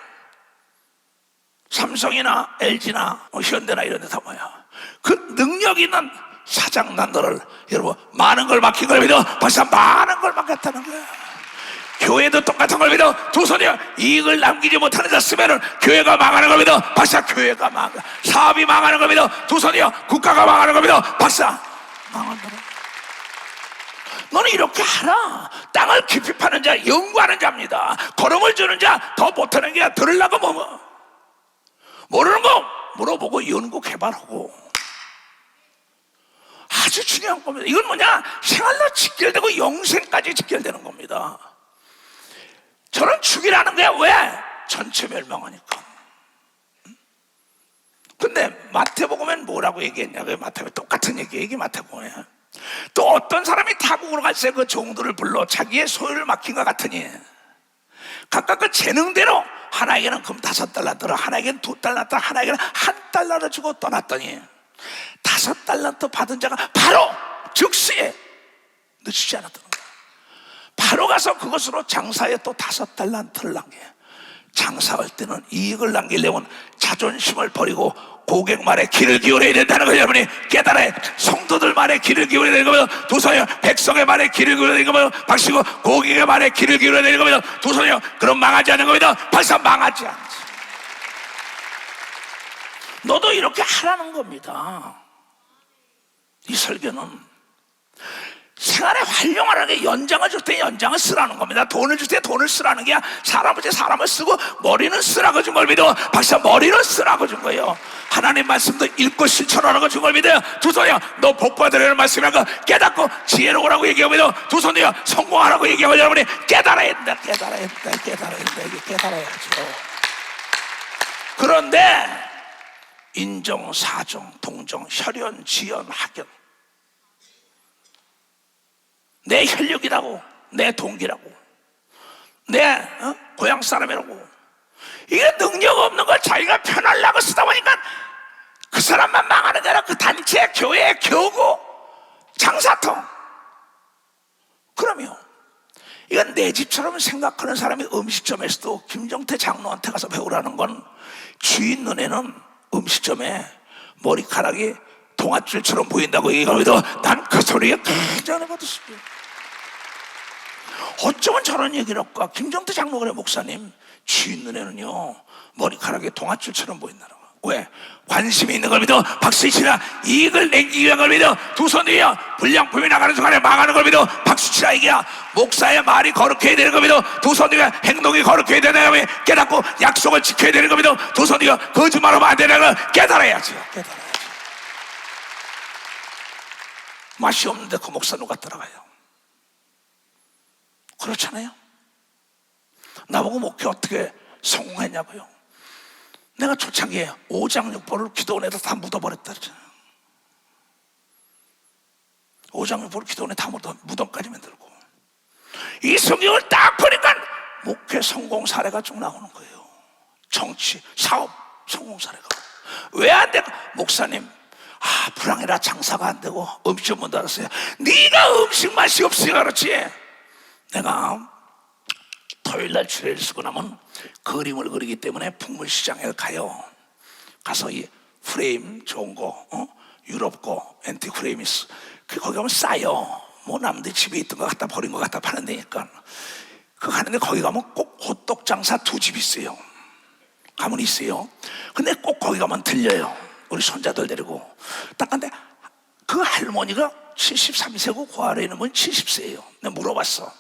[SPEAKER 1] 삼성이나 LG나 현대나 이런 데 다 뭐야, 그 능력 있는 사장단들을 여러분 많은 걸 맡긴 걸 믿어. 벌써 많은 걸 맡겼다는 거야. 교회도 똑같은 걸 믿어. 두 손이요 이익을 남기지 못하는 자 쓰면은 교회가 망하는 걸 믿어. 박사 교회가 망한다. 사업이 망하는 걸 믿어. 두 손이요 국가가 망하는 걸 믿어. 박사 망한다. 너는 이렇게 하라. 땅을 깊이 파는 자 연구하는 자입니다. 걸음을 주는 자 더 못하는 게 들으려고 뭐 모르는 거 물어보고 연구 개발하고 아주 중요한 겁니다. 이건 뭐냐, 생활로 직결되고 영생까지 직결되는 겁니다. 저는 죽이라는 거야. 왜? 전체 멸망하니까. 근데 마태복음엔 뭐라고 얘기했냐고요? 마태복음 똑같은 얘기 마태복음에. 또 어떤 사람이 타국으로 갈 때 그 종들을 불러 자기의 소유를 맡긴 것 같으니 각각 그 재능대로 하나에게는 금 5달란트를, 하나에게는 2달란트, 하나에게는 1달러를 주고 떠났더니 5달란트 받은 자가 바로 즉시에 늦추지 않았다는 거야. 바로 가서 그것으로 장사에 또 5달란트를 남겨. 장사할 때는 이익을 남기려면 자존심을 버리고 고객 말에 귀를 기울여야 된다는 거 여러분이 깨달아야. 성도들 말에 귀를 기울여야 되는 거면 두 손이요 백성의 말에 귀를 기울여야 되는 거면 박시고 고객의 말에 귀를 기울여야 되는 거면 두 손이요 그럼 망하지 않는 겁니다. 벌써 망하지 않지. 너도 이렇게 하라는 겁니다. 이 설교는 생활에 활용하라는 게, 연장을 줄 때 연장을 쓰라는 겁니다. 돈을 줄 때 돈을 쓰라는 게 사람을 줄 때 사람을 쓰고 머리는 쓰라고 준 걸 믿어. 박사 머리는 쓰라고 준 거예요. 하나님 말씀도 읽고 실천하라고 준 걸 믿어요. 두 손이요 너 복 받으라는 말씀이라고 깨닫고 지혜로 오라고 얘기하고 두 손이요 성공하라고 얘기하고 여러분이 깨달아야 된다. 깨달아야 된다. 깨달아야 된다. 이게 깨달아야죠. 그런데 인정, 사정, 동정, 혈연, 지연, 학연, 내 혈육이라고, 내 동기라고, 내 고향 사람이라고, 이게 능력 없는 걸 자기가 편하려고 쓰다 보니까 그 사람만 망하는 게 아니라 그 단체, 교회, 교구, 장사통. 그러면 이건 내 집처럼 생각하는 사람이 음식점에서도 김정태 장로한테 가서 배우라는 건, 주인 눈에는 음식점에 머리카락이 동아줄처럼 보인다고 얘기하면서 난 그 소리에 굉장히 받았어요. 어쩌면 저런 얘기를 할까? 김정태 장로가 그래, 목사님 주인 눈에는요 머리카락이 동아줄처럼 보인다는 거. 왜? 관심이 있는 걸 믿어. 박수치라. 이익을 남기기 위한 걸 믿어. 두 손 위에 불량품이 나가는 순간에 망하는 걸 믿어. 박수치라. 이게야 목사의 말이 거룩해야 되는 걸 믿어. 두 손 위에 행동이 거룩해야 되는 걸 깨닫고 약속을 지켜야 되는 걸 믿어. 두 손 위에 거짓말하면 안 되는 걸 깨달아야지. 깨달아야지. 맛이 없는데 그 목사 누가 따라가요? 그렇잖아요. 나보고 목회 어떻게 성공했냐고요? 내가 초창기에 5장6보를 기도원에다 다 묻어버렸다 그랬잖아요. 5장6보를 기도원에 다 무덤까지 만들고, 이 성경을 딱 보니까 목회 성공 사례가 쭉 나오는 거예요. 정치, 사업 성공 사례가. 왜 안 될까? 목사님 불황이라 장사가 안 되고 음식점 문 닫았어요. 네가 음식 맛이 없으니까 그렇지. 내가 토요일날 주례를 쓰고 나면 그림을 그리기 때문에 풍물시장에 가서 이 프레임 좋은 거, 유럽 거 앤틱 프레임이 거기 가면 싸요. 뭐 남들 집에 있던 거 갖다 버린 거 갖다 파는 데니까. 그거 하는데 거기 가면 꼭 호떡 장사 2집 있어요. 가면 있어요. 근데 꼭 거기 가면 들려요. 우리 손자들 데리고 딱 근데 그 할머니가 73세고 그 아래에 있는 분 70세예요. 내가 물어봤어.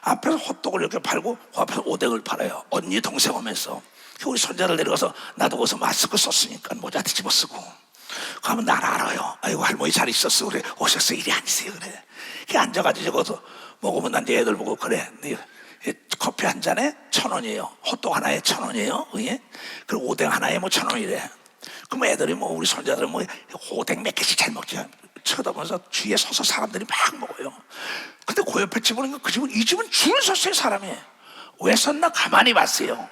[SPEAKER 1] 앞에서 호떡을 이렇게 팔고 그 앞에서 오뎅을 팔아요. 언니 동생 오면서. 우리 손자를 데려가서 나도 거기서 마스크 썼으니까 모자 뒤집어 쓰고 가면 날 알아요. 아이고 할머니 잘 있었어. 그래 오셨어. 이리 앉으세요. 그래. 이렇게 앉아가지고 거기서 먹으면 난 이제 애들 보고 그래. 커피 한 잔에 1,000원이에요. 호떡 하나에 1,000원이에요. 예? 그리고 오뎅 하나에 뭐 1,000원이래. 그럼 애들이 뭐 우리 손자들은 뭐 오뎅 몇 개씩 잘 먹지. 쳐다보면서 뒤에 서서 사람들이 막 먹어요. 근데 그 옆에 집 보니까 그 집은 이 집은 줄 섰어요 사람이. 왜 섰나 가만히 봤어요.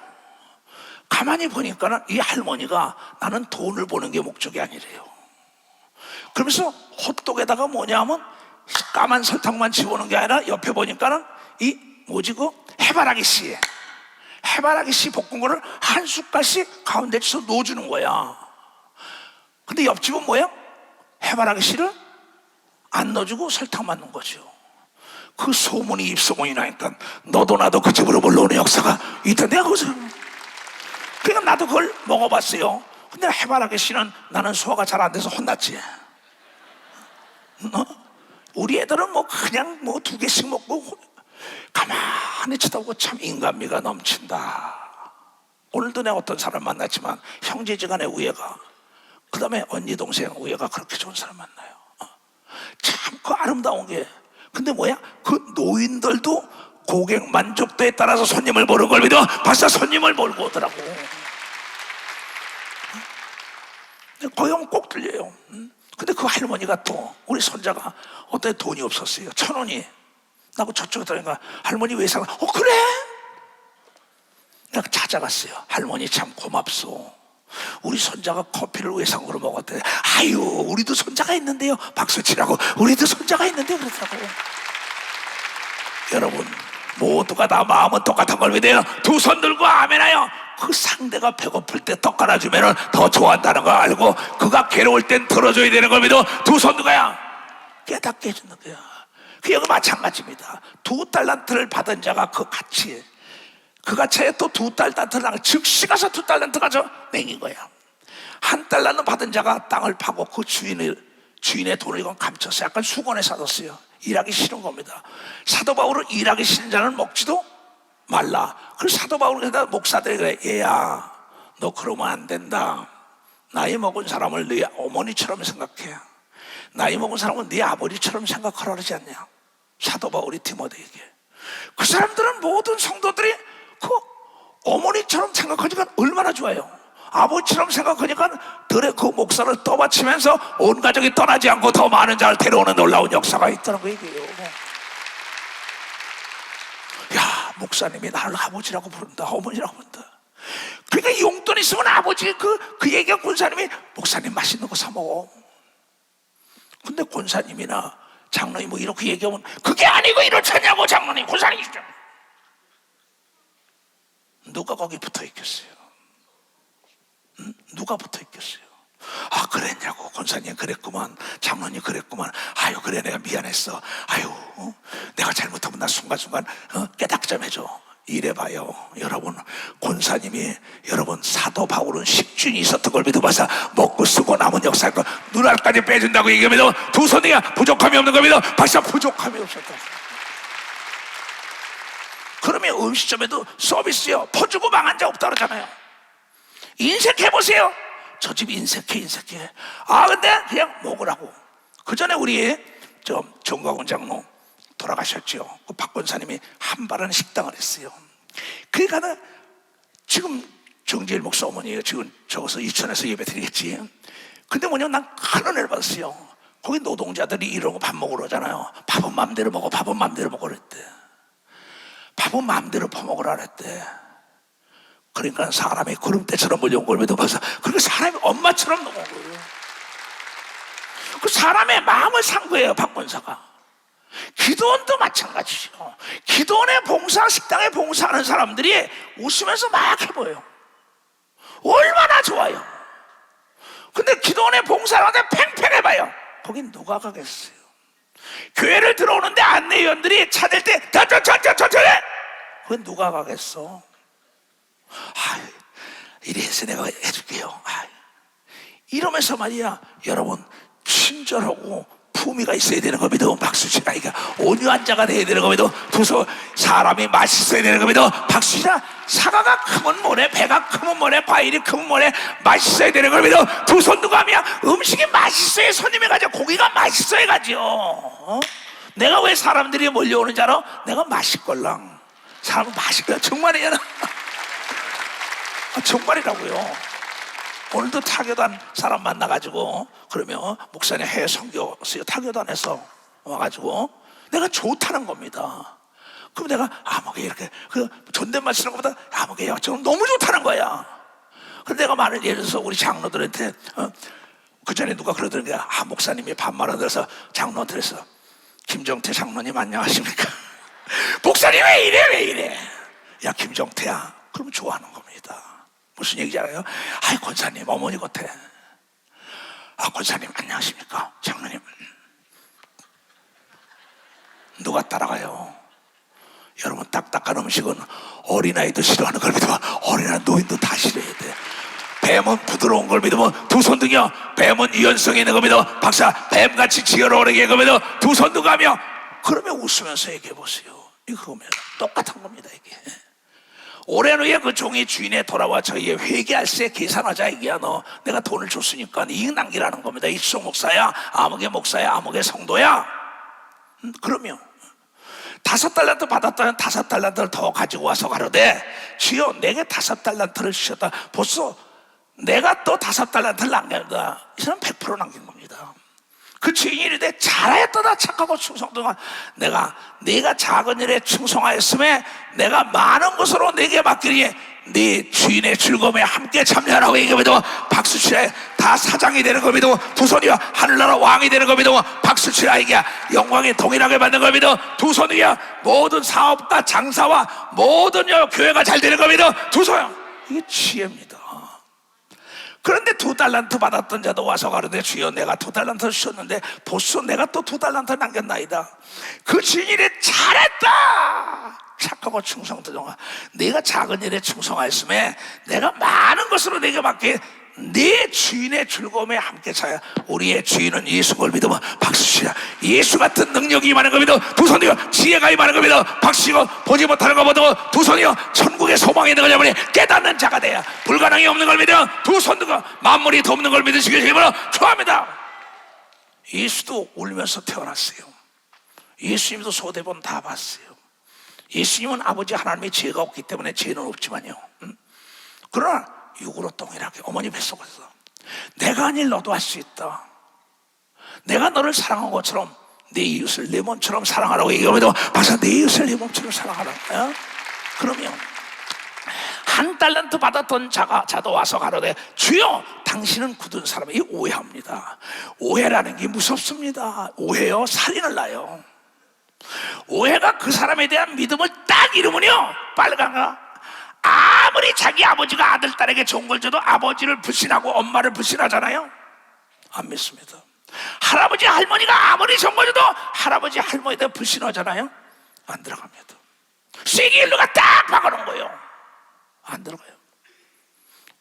[SPEAKER 1] 가만히 보니까는 이 할머니가 나는 돈을 버는 게 목적이 아니래요. 그러면서 호떡에다가 뭐냐 하면 까만 설탕만 집어넣은 게 아니라 옆에 보니까는 이 뭐지 그 해바라기 씨 볶은 거를 한 숟갈씩 가운데 쳐서 넣어주는 거야. 근데 옆집은 뭐야? 해바라기 씨를 안 넣어주고 설탕만 넣은 거죠. 그 소문이 입소문이 나니까 너도 나도 그 집으로 몰려오는 역사가 있다. 내가 거기서 그러니까 나도 그걸 먹어봤어요. 근데 해바라기 씨는 나는 소화가 잘 안 돼서 혼났지. 우리 애들은 뭐 그냥 뭐 2개씩 먹고 가만히 쳐다보고 참 인간미가 넘친다. 오늘도 내가 어떤 사람 만났지만 형제지간의 우애가, 그 다음에 언니 동생 우애가 그렇게 좋은 사람 만나요. 참 그 아름다운 게. 근데 뭐야? 그 노인들도 고객 만족도에 따라서 손님을 모르는 걸 믿어 벌써 손님을 몰고 오더라고. 거기 가면 꼭 들려요. 근데 그 할머니가 또 우리 손자가 어때 돈이 없었어요. 1,000원이. 나고 저쪽에 들어가니까 할머니 외상. 그래? 내가 찾아갔어요. 할머니 참 고맙소. 우리 손자가 커피를 외상으로 먹었대. 아유 우리도 손자가 있는데요. 박수 치라고. 우리도 손자가 있는데요. 그러더라고. 여러분 모두가 다 마음은 똑같은 걸 믿어요. 두 손 들고 아멘하여. 그 상대가 배고플 때 떡 깔아주면 더 좋아한다는 걸 알고 그가 괴로울 땐 들어줘야 되는 걸 믿어 두 손 들고야 깨닫게 해주는 거야. 그 여기 마찬가지입니다. 2달란트를 받은 자가 그 가치에 그가 채에 또 2달란트를 나가 즉시 가서 2달란트 가서 내긴 거야. 1달란트 받은 자가 땅을 파고 그 주인의 돈을 이건 감춰서 약간 수건에 사뒀어요. 일하기 싫은 겁니다. 사도 바울은 일하기 싫은 자는 먹지도 말라. 그래서 사도 바울은 목사들이 그래. 얘야 너 그러면 안 된다. 나이 먹은 사람을 네 어머니처럼 생각해. 나이 먹은 사람은 네 아버지처럼 생각하라 그러지 않냐. 사도 바울이 디모데에게. 그 사람들은 모든 성도들이 그 어머니처럼 생각하니까 얼마나 좋아요. 아버지처럼 생각하니까 들에 그 목사를 떠받치면서 온 가족이 떠나지 않고 더 많은 자를 데려오는 놀라운 역사가 있다는 거 얘기해요. 야 목사님이 나를 아버지라고 부른다. 어머니라고 부른다. 그러니까 용돈 있으면 아버지 그 얘기가 권사님이 목사님 맛있는 거 사 먹어. 근데 권사님이나 장로님 뭐 이렇게 얘기하면 그게 아니고 이렇잖냐고. 장로님 권사님이시죠. 누가 거기 붙어 있겠어요? 누가 붙어 있겠어요? 아 그랬냐고. 권사님 그랬구만. 장로님 그랬구만. 아유 그래 내가 미안했어. 아유 내가 잘못하면 나 순간순간 깨닫게 좀 해줘. 이래봐요 여러분. 권사님이 여러분 사도 바울은 식준이 있었던 걸 믿어봐서 먹고 쓰고 남은 역사할 거 눈알까지 빼준다고 얘기하면 두 손이야 부족함이 없는 걸 믿어. 벌써 부족함이 없었다. 그러면 음식점에도 서비스요 퍼주고 망한 자 없다 그러잖아요. 인색해보세요. 저 집 인색해. 아 근데 그냥 먹으라고. 그 전에 우리 정광훈 장로 돌아가셨죠. 그 박 권사님이 한바라는 식당을 했어요. 그러니까 지금 정지일 목사 어머니예요. 지금 저기서 이천에서 예배 드리겠지. 근데 뭐냐면 난 큰 은혜를 받았어요. 거기 노동자들이 이러고 밥 먹으러 오잖아요. 밥은 마음대로 먹어. 그랬대. 밥은 마음대로 퍼먹으라 그랬대. 그러니까 사람이 구름대처럼 몰려온 걸 믿어봐서 그러니까 사람이 엄마처럼 넘어온 거예요. 그 사람의 마음을 산 거예요. 박 권사가. 기도원도 마찬가지죠. 기도원의 봉사, 식당에 봉사하는 사람들이 웃으면서 막 해보여요. 얼마나 좋아요. 근데 기도원의 봉사를 하는데 팽팽해봐요. 거긴 누가 가겠어요. 교회를 들어오는데 안내위원들이 찾을 때 천천히 그건 누가 가겠어. 이래서 내가 해줄게요. 이러면서 말이야 여러분 친절하고 품위가 있어야 되는 겁니다. 박수치라. 이가 온유한 자가 돼야 되는 겁니다. 두서 사람이 맛있어야 되는 겁니다. 박수치라. 사과가 크면 뭐래, 배가 크면 뭐래, 과일이 크면 뭐래, 맛있어야 되는 겁니다. 두 손 누가 하면 음식이 맛있어야 손님이 가죠. 고기가 맛있어야 가죠. 내가 왜 사람들이 몰려오는지 알아? 내가 맛있걸랑. 사람은 맛있걸랑. 정말이잖아. 정말이라고요. 오늘도 타교단 사람 만나가지고 그러면 목사님 해외 선교수요 타교단에서 와가지고 내가 좋다는 겁니다. 그럼 내가 아무개 이렇게 그 존댓말 쓰는 것보다 아무개 저는 너무 좋다는 거야. 근데 내가 말을 예를 들어서 우리 장로들한테 그 전에 누가 그러더니 목사님이 반말을 들어서 장로한테 그랬어. 김정태 장로님 안녕하십니까? 목사님 왜 이래? 야 김정태야. 그럼 좋아하는 겁니다. 무슨 얘기지 알아요? 아이 권사님 어머니 같아. 권사님 안녕하십니까? 장로님 누가 따라가요? 여러분 딱딱한 음식은 어린아이도 싫어하는 걸 믿으면 어린아이 노인도 다 싫어해야 돼. 뱀은 부드러운 걸 믿으면 두 손 등이요. 뱀은 유연성이 있는 거 믿어. 박사 뱀같이 지어오르게 믿어. 두 손 등 하며 그러면 웃으면서 얘기해 보세요. 이거면 똑같은 겁니다. 이게 오랜 후에 그 종이 주인에 돌아와 저희의 회개할세 계산하자. 이게야 너 내가 돈을 줬으니까 이익 남기라는 겁니다. 이수종 목사야 아무개 목사야 아무개 성도야. 그러면 5달란트 받았다면 5달란트를 더 가지고 와서 가로되 주여 내게 5달란트를 주셨다. 벌써 내가 또 5달란트를 남겼다. 이 사람 100% 남긴 겁니다. 그 주인이 이르되 잘하였다 착하고 충성도가 내가 작은 일에 충성하였음에 내가 많은 것으로 내게 맡기니 네 주인의 즐거움에 함께 참여하라고 얘기하면 박수치라. 다 사장이 되는 걸 믿어. 두 손이야 하늘나라 왕이 되는 걸 믿어. 박수치라. 이게 영광에 동일하게 받는 걸 믿어. 두 손이야 모든 사업과 장사와 모든 교회가 잘 되는 걸 믿어. 두 손. 이게 지혜입니다. 그런데 2달란트 받았던 자도 와서 가로되 주여 내가 2달란트를 주셨는데 보소 내가 또 2달란트 남겼나이다. 그 주인이 이래 잘했다 착하고 충성도가 내가 작은 일에 충성하였음에 내가 많은 것으로 내게 맡게 네 주인의 즐거움에 함께 차야. 우리의 주인은 예수를 믿으면 박수치라. 예수 같은 능력이 임하는 거 믿어. 두 손이요 지혜가 임하는 거 믿어. 박수치고 보지 못하는 거 믿어. 두 손이요 천국의 소망이 있는 거냐면 깨닫는 자가 돼야. 불가능이 없는 걸 믿어. 두 손들과 만물이 돕는 걸 믿으시길 힘으로 좋아합니다. 예수도 울면서 태어났어요. 예수님도 소대본 다 봤어요. 예수님은 아버지 하나님의 죄가 없기 때문에 죄는 없지만요. 그러나 육으로 동일하게 어머니 뱃속에서 내가 아닐 너도 할 수 있다. 내가 너를 사랑한 것처럼 내 이웃을 내 몸처럼 사랑하라고 얘기하면 박사 내 이웃을 내 몸처럼 사랑하라. 그러면 1달란트 받았던 자도 와서 가로되 주여 당신은 굳은 사람이 오해합니다. 오해라는 게 무섭습니다. 오해요 살인을 낳아요. 오해가 그 사람에 대한 믿음을 딱 잃으면요 빨강아 아무리 자기 아버지가 아들 딸에게 좋은 걸 줘도 아버지를 불신하고 엄마를 불신하잖아요. 안 믿습니다. 할아버지 할머니가 아무리 좋은 걸 줘도 할아버지 할머니에 대해 불신하잖아요. 안 들어갑니다. 쐐기일루가 딱 박아놓은 거예요. 안 들어가요.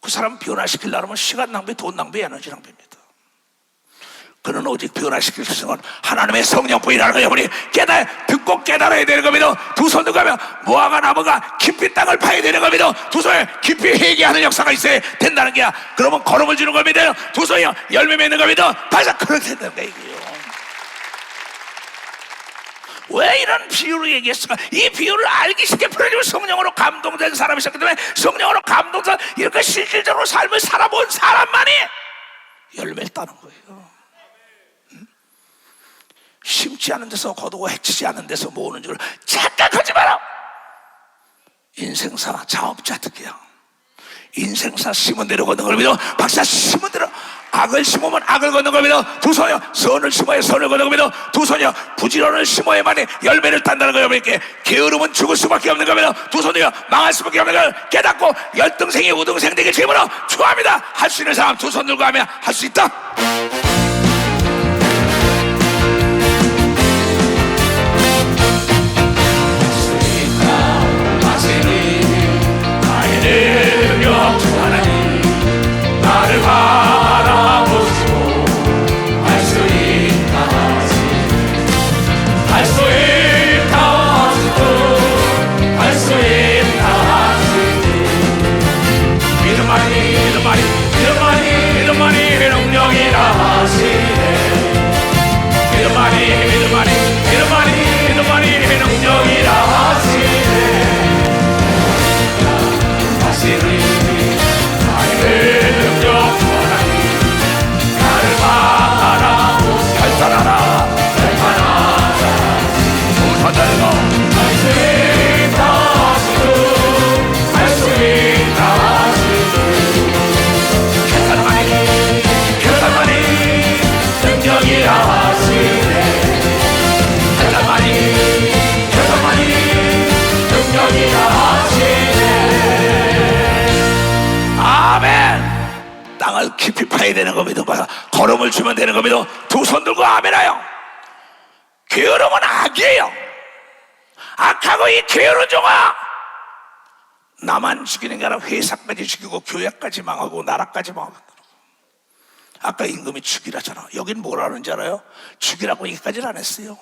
[SPEAKER 1] 그 사람 변화시키려면 시간 낭비, 돈 낭비, 에너지 낭비입니다. 그는 오직 변화시킬 수는 하나님의 성령 부인하는 거예요. 우리 듣고 깨달아야 되는 겁니다. 두 손 들고 가면 모아가 나무가 깊이 땅을 파야 되는 겁니다. 두 손에 깊이 회개하는 역사가 있어야 된다는 게야. 그러면 걸음을 주는 겁니다. 두 손이 열매 맺는 겁니다. 바로 그렇게 된다는 거예요. 왜 이런 비유를 얘기했을까? 이 비유를 알기 쉽게 풀어주면 성령으로 감동된 사람이 있었기 때문에 성령으로 감동된 이렇게 실질적으로 삶을 살아본 사람만이 열매를 따는 거예요. 심지 않은 데서 거두고 해치지 않은 데서 모으는 줄 착각하지 마라. 인생사 자업자득이야. 인생사 심은 대로 걷는 걸 믿어. 박사 심은 대로 악을 심으면 악을 걷는 걸 믿어. 두 손이요 선을 심어야 선을 걷는 걸 믿어. 두 손이요 부지런을 심어야만이 열매를 딴다는 걸 믿게. 게으름은 죽을 수밖에 없는 걸 믿어. 두 손이요 망할 수밖에 없는 걸 깨닫고 열등생이 우등생 되게 주임으로 축원합니다. 할 수 있는 사람 두 손 들고 하면 할 수 있다.
[SPEAKER 2] 하나님 나를 바라보시고 할 수 있다 하시니 할 수 있다 하시고 할 수 있다 하시니 믿음만이 능력이라
[SPEAKER 1] 깊이 파야 되는 겁니다. 걸음을 주면 되는 겁니다. 두 손 들고 아멘하여. 게으름은 악이에요. 악하고 이 게으른 종아, 나만 죽이는 게 아니라 회사까지 죽이고 교회까지 망하고 나라까지 망하고. 아까 임금이 죽이라잖아. 여긴 뭐라 하는지 알아요? 죽이라고 얘기까지는 안 했어요.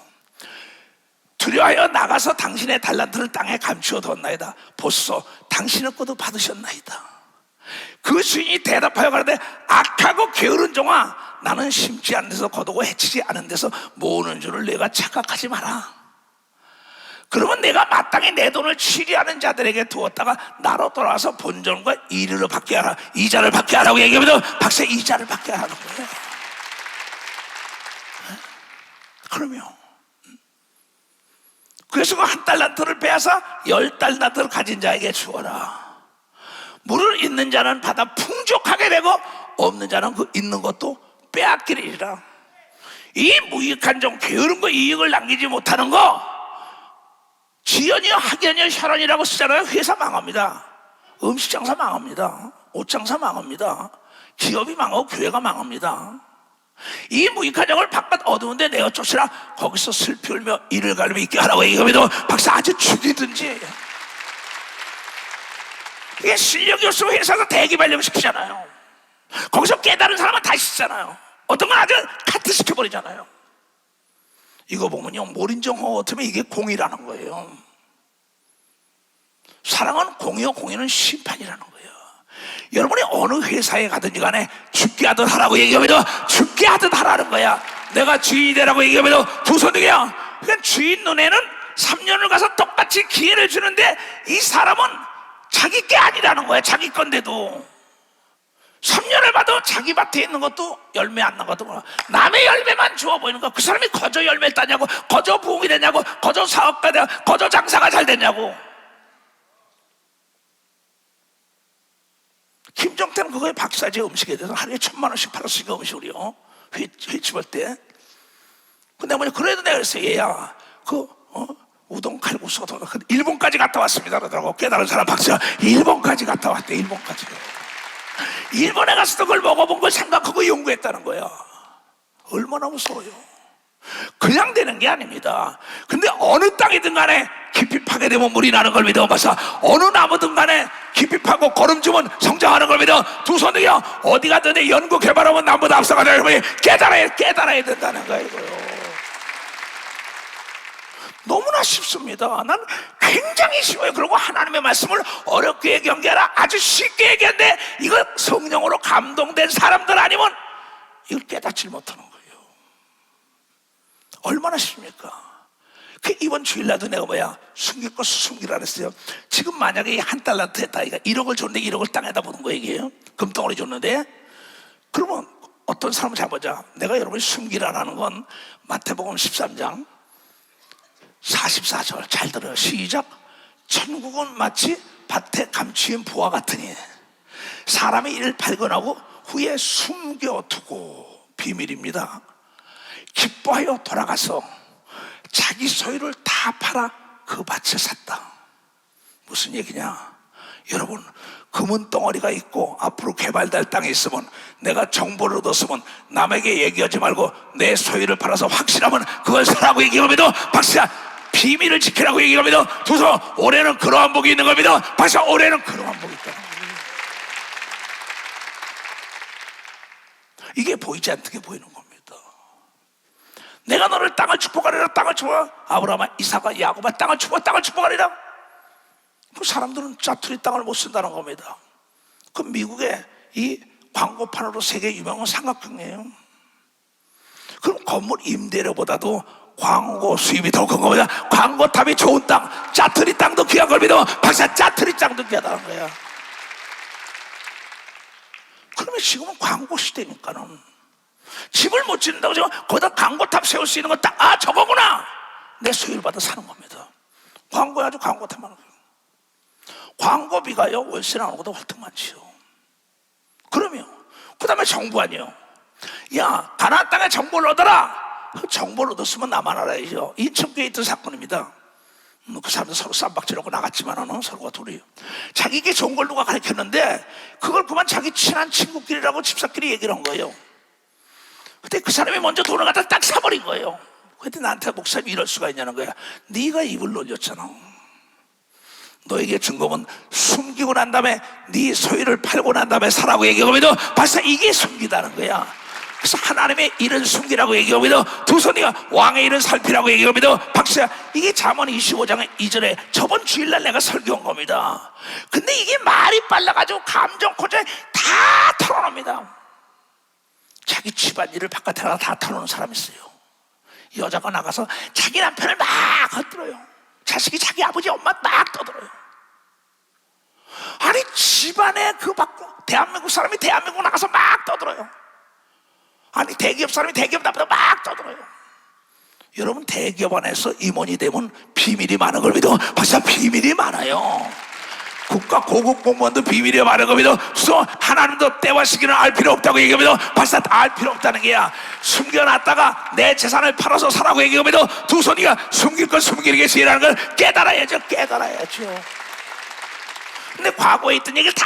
[SPEAKER 1] 두려워하여 나가서 당신의 달란트를 땅에 감추어 뒀나이다. 보소, 당신의 것도 받으셨나이다. 그 주인이 대답하여 가라되, 악하고 게으른 종아, 나는 심지 않은 데서 거두고 해치지 않은 데서 모으는 줄을 내가 착각하지 마라. 그러면 내가 마땅히 내 돈을 취리하는 자들에게 두었다가 나로 돌아와서 본전과 이르를 받게 하라. 이자를 받게 하라고 얘기하면 박사 이자를 받게 하라는 거예요. 그러면 그래서 그 한 달란트를 빼앗아 10달란트를 가진 자에게 주어라. 물을 있는 자는 받아 풍족하게 되고 없는 자는 그 있는 것도 빼앗기리라. 이 무익한 종, 게으른 거, 이익을 남기지 못하는 거, 지연이요, 학연이요, 혈연이라고 쓰잖아요. 회사 망합니다. 음식 장사 망합니다. 옷 장사 망합니다. 기업이 망하고 교회가 망합니다. 이 무익한 종을 바깥 어두운데 내어 쫓으라. 거기서 슬피 울며 이를 갈며 있게 하라고 얘기하면 박사 아주 죽이든지. 이게 실력이 없으면 회사에서 대기발령 시키잖아요. 거기서 깨달은 사람은 다시 쓰잖아요. 어떤 건 아주 카트 시켜버리잖아요. 이거 보면요, 몰인정허 같으면 이게 공의라는 거예요. 사랑은 공의요, 공의는 심판이라는 거예요. 여러분이 어느 회사에 가든지 간에 죽게 하듯 하라고 얘기하면 죽게 하듯 하라는 거야. 내가 주인이 되라고 얘기하면 두 손 등이야. 그러니까 주인 눈에는 3년을 가서 똑같이 기회를 주는데 이 사람은 자기 게 아니라는 거야. 자기 건데도 3년을 봐도 자기 밭에 있는 것도 열매 안 나거든. 남의 열매만 주어 보이는 거야. 그 사람이 거저 열매를 따냐고, 거저 부흥이 되냐고, 거저 사업가 되냐고, 거저 장사가 잘 되냐고. 김정태는 그거에 박사제 음식에 대해서 하루에 1000만원씩 팔았으니까 음식을요. 회집할 때. 근데 뭐냐, 그래도 내가 그랬어요. 얘야, 우동 칼국수 일본까지 갔다 왔습니다. 그러더라고. 깨달은 사람 박사, 일본까지 갔다 왔대. 일본까지. 일본에 가서도 그걸 먹어본 걸 생각하고 연구했다는 거야. 얼마나 무서워요. 그냥 되는 게 아닙니다. 근데 어느 땅이든 간에 깊이 파게 되면 물이 나는 걸 믿어봐서, 어느 나무든 간에 깊이 파고 걸음주면 성장하는 걸 믿어. 두 손이요, 어디 가든 연구 개발하면 나보다 앞서가는 걸 깨달아야 된다는 거예요. 너무나 쉽습니다. 난 굉장히 쉬워요. 그리고 하나님의 말씀을 어렵게 얘기한 게 아니라 아주 쉽게 얘기하는데, 이거 성령으로 감동된 사람들 아니면 이걸 깨닫지 못하는 거예요. 얼마나 쉽습니까? 그 이번 주일날도 내가 숨길 것 숨기라 그랬어요. 지금 만약에 한 달란트 했다, 1억을 줬는데 1억을 땅에다 보는 거 얘기예요. 금덩어리 줬는데. 그러면 어떤 사람을 잡아자. 내가 여러분이 숨기라라는 건 마태복음 13장 44절 잘 들어요. 시작. 천국은 마치 밭에 감추인 부와 같으니 사람이 이를 발견하고 후에 숨겨두고, 비밀입니다. 기뻐하여 돌아가서 자기 소유를 다 팔아 그 밭을 샀다. 무슨 얘기냐? 여러분, 금은 덩어리가 있고 앞으로 개발될 땅에 있으면, 내가 정보를 얻었으면 남에게 얘기하지 말고 내 소유를 팔아서 확실하면 그걸 사라고 얘기합니다. 박사, 비밀을 지키라고 얘기합니다. 두서, 올해는 그러한 복이 있는 겁니다. 박사, 올해는 그러한 복이 있다는 거예요. 이게 보이지 않게 보이는 겁니다. 내가 너를 땅을 축복하리라. 땅을 축복하리라. 아브라함아, 이삭아, 야곱아, 땅을 축복하리라. 그 사람들은 짜투리 땅을 못 쓴다는 겁니다. 그 미국의 이 광고판으로 세계 유명한 삼각형이에요. 그럼 건물 임대료보다도 광고 수입이 더 큰 겁니다. 광고탑이 좋은 땅, 짜투리 땅도 귀한 걸 믿어. 박사, 짜투리 땅도 귀하다는 거야. 그러면 지금은 광고 시대니까는 집을 못 짓는다고 지금 거기다 광고탑 세울 수 있는 건 딱, 저거구나. 내 수익을 받아 사는 겁니다. 광고에 아주 광고탑 하는 거예요. 광고비가요, 월세 나오는 것보다 훨씬 많지요. 그러면 그 다음에 정부 아니에요. 야, 가나안 땅에 정보를 얻어라. 그 정보를 얻었으면 나만 알아야죠. 인천교에 있던 사건입니다. 그 사람들 서로 쌈박질하고 나갔지만은 서로가 둘이 자기에게 좋은 걸 누가 가르쳤는데 그걸 그만 자기 친한 친구끼리라고 집사끼리 얘기를 한 거예요. 근데 그 사람이 먼저 돈을 갖다 딱 사버린 거예요. 근데 나한테 목사님이 이럴 수가 있냐는 거야. 네가 입을 놀렸잖아. 너에게 준 거면 숨기고 난 다음에 네 소유를 팔고 난 다음에 사라고 얘기하면도 벌써 이게 숨기다는 거야. 그래서 하나님의 일은 숨기라고 얘기하면도 두 손이가 왕의 일은 살피라고 얘기하면도 박수야. 이게 잠언 25장 이전에 저번 주일날 내가 설교한 겁니다. 근데 이게 말이 빨라가지고 감정 코저에 다 털어놓습니다. 자기 집안일을 바깥에 나가 다 털어놓는 사람이 있어요. 여자가 나가서 자기 남편을 막 헛들어요. 자식이 자기 아버지 엄마 막 떠들어요. 아니 집안에 그 대한민국 사람이 대한민국 나가서 막 떠들어요. 아니 대기업 사람이 대기업 나보다 막 떠들어요. 여러분 대기업 안에서 임원이 되면 비밀이 많은 걸 믿어. 벌써 비밀이 많아요. 국가 고급 공무원도 비밀이 많은 걸 믿어. 그래서 하나님도 때와 시기는 알 필요 없다고 얘기하면 벌써 다 알 필요 없다는 게야. 숨겨놨다가 내 재산을 팔아서 사라고 얘기하면 두 손이가 숨길 건 숨기는 게 지혜라는 걸 깨달아야죠. 깨달아야죠. 근데 과거에 있던 얘기를 다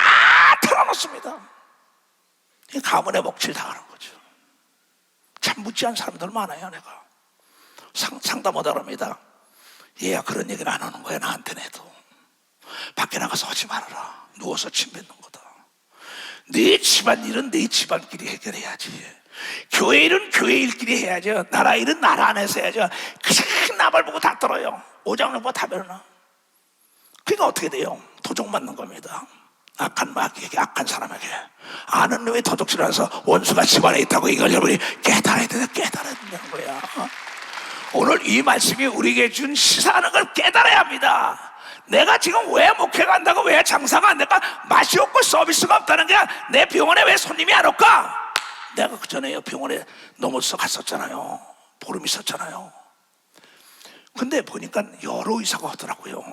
[SPEAKER 1] 털어놓습니다. 가문의 먹칠 당하는 거죠. 참 무지한 사람들 많아요. 내가 상담하다 합니다. 얘야 그런 얘기는 안 하는 거야. 나한테는 해도 밖에 나가서 하지 말아라. 누워서 침 뱉는 거다. 네 집안일은 네 집안끼리 해결해야지. 교회 일은 교회 일끼리 해야죠. 나라 일은 나라 안에서 해야죠. 그냥 나발 보고 다 떨어요. 오장을 보고 다 베러나. 그러니까 어떻게 돼요? 도적 맞는 겁니다. 악한 마귀에게, 악한 사람에게. 아는 놈이 도적질하면서 원수가 집안에 있다고 이걸 여러분이 깨달아야 된다는 거야. 오늘 이 말씀이 우리에게 준 시사하는 걸 깨달아야 합니다. 내가 지금 왜 목회가 안 되고 왜 장사가 안 될까? 맛이 없고 서비스가 없다는 게 내 병원에 왜 손님이 안 올까? 내가 그 전에 병원에 넘어서 갔었잖아요. 보름 있었잖아요. 근데 보니까 여러 의사가 하더라고요.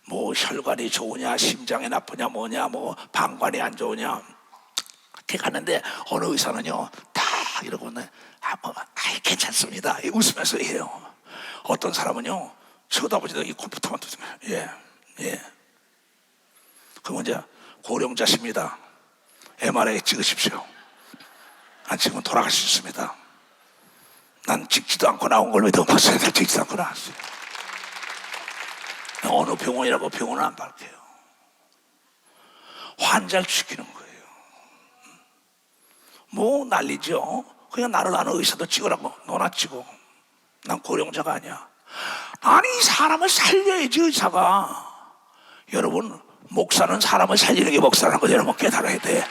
[SPEAKER 1] 뭐 혈관이 좋으냐, 심장이 나쁘냐, 뭐냐, 뭐 방광이 안 좋으냐. 이렇게 갔는데 어느 의사는요 다 이러고는 괜찮습니다. 웃으면서 해요. 어떤 사람은요 쳐다보지도 이 컴퓨터만 두면 예. 그럼 이제 고령자십니다. MRI 찍으십시오. 안 찍으면 돌아갈 수 있습니다. 난 찍지도 않고 나온 걸 믿어. 벌써 찍지도 않고 나왔어요. 어느 병원이라고 병원은 안 밝혀요. 환자를 죽이는 거예요. 뭐 난리죠. 그냥 나를 아는 의사도 찍으라고. 너나 찍어. 난 고령자가 아니야. 아니 사람을 살려야지 의사가. 여러분 목사는 사람을 살리는 게 목사라는 거 여러분 깨달아야 돼.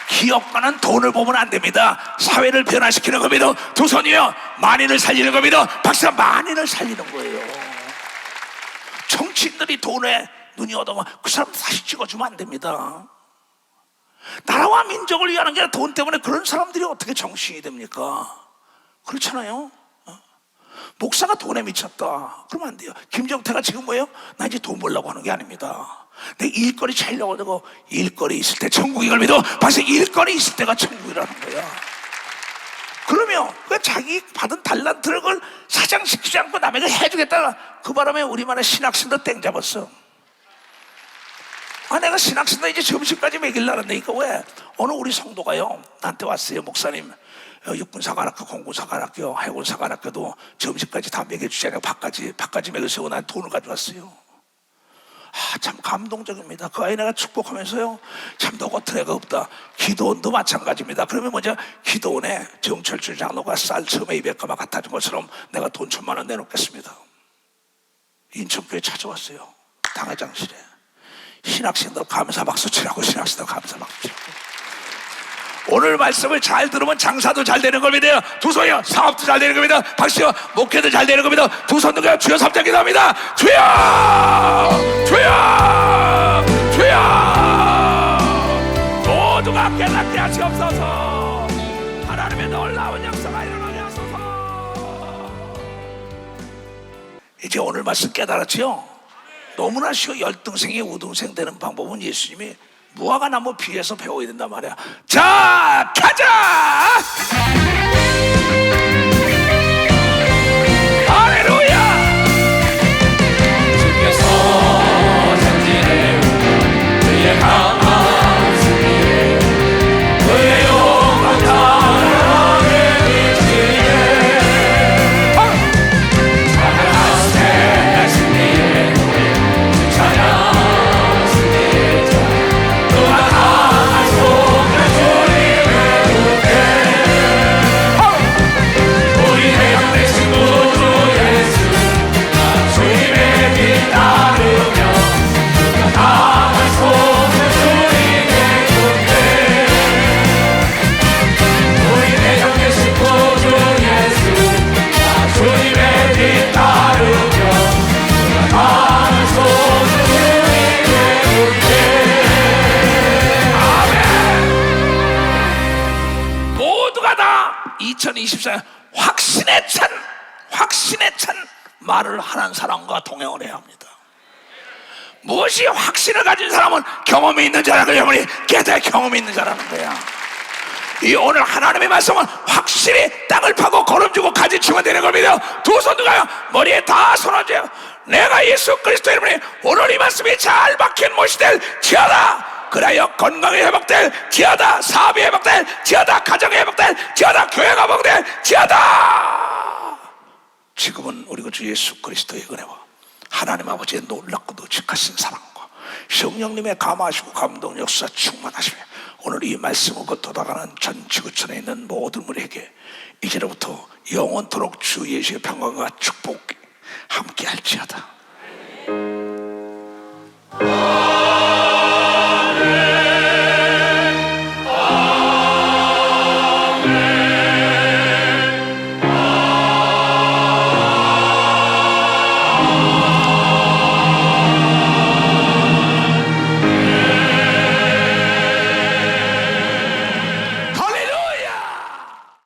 [SPEAKER 1] 기업가는 돈을 보면 안 됩니다. 사회를 변화시키는 겁니다. 두 손이요 만인을 살리는 겁니다. 박사 만인을 살리는 거예요. 정치인들이 돈에 눈이 어두워 그 사람 다시 찍어주면 안 됩니다. 나라와 민족을 위하는 게 아니라 돈 때문에 그런 사람들이 어떻게 정치인이 됩니까? 그렇잖아요. 목사가 돈에 미쳤다 그러면 안 돼요. 김정태가 지금 뭐예요? 나 이제 돈 벌려고 하는 게 아닙니다. 내 일거리 찾려고 하고 일거리 있을 때 천국이 걸리도 벌써 일거리 있을 때가 천국이라는 거야. 그러면 그 자기 받은 달란트를 그걸 사장시키지 않고 남에게 해주겠다. 그 바람에 우리만의 신학생도 땡 잡았어. 내가 신학생도 이제 점심까지 먹이려는데 이거 왜? 어느 우리 성도가요 나한테 왔어요. 목사님 육군사관학교, 공군사관학교, 해군사관학교도 점심까지 다 먹여주잖아요. 밥까지 먹여주고 난 돈을 가져왔어요. 참 감동적입니다. 그 아이 내가 축복하면서요 참 너 같은 애가 없다. 기도원도 마찬가지입니다. 그러면 먼저 기도원에 정철주 장로가 쌀 처음에 200가마 갖다 준 것처럼 내가 돈 1,000만 원 내놓겠습니다. 인천교회 찾아왔어요. 당회장실에 신학생들 감사 박수 치라고. 신학생들 감사 박수 치라고. 오늘 말씀을 잘 들으면 장사도 잘 되는 겁니다. 두 손이요 사업도 잘 되는 겁니다. 박수요 목회도 잘 되는 겁니다. 두 손 들고 주여 삼장 기도합니다. 주여 주여 주여. 모두가 깨닫게 하시옵소서. 하나님의 놀라운 역사가 일어나게 하소서. 이제 오늘 말씀 깨달았죠? 너무나 쉬워. 열등생이 우등생 되는 방법은 예수님이 무화과나무 비에서 배워야 된단 말이야. 자, 가자! 할렐루야! 2024년 확신에 찬 말을 하는 사람과 동행을 해야 합니다. 무엇이 확신을 가진 사람은 경험이 있는 자라는 거야. 깨달은 경험이 있는 자라는 거야. 이 오늘 하나님의 말씀은 확실히 땅을 파고 걸음주고 가지치면 되는 겁니다. 두 손 들어요. 머리에 다 손얹어요. 내가 예수 그리스도 이름으로 오늘 이 말씀이 잘 박힌 못이 될지어다. 그라여 건강이 회복될지어다. 사업이 회복될지어다. 가정이 회복될지어다. 교회가 회복될지어다. 지금은 우리 주 예수 그리스도의 은혜와 하나님 아버지의 놀랍고도 직하신 사랑과 성령님의 감화하시고 감동 역사 충만하시며 오늘 이 말씀을 도달하는 전 지구촌에 있는 모든 분에게 이제로부터 영원토록 주 예수의 평강과 축복이 함께 할지어다.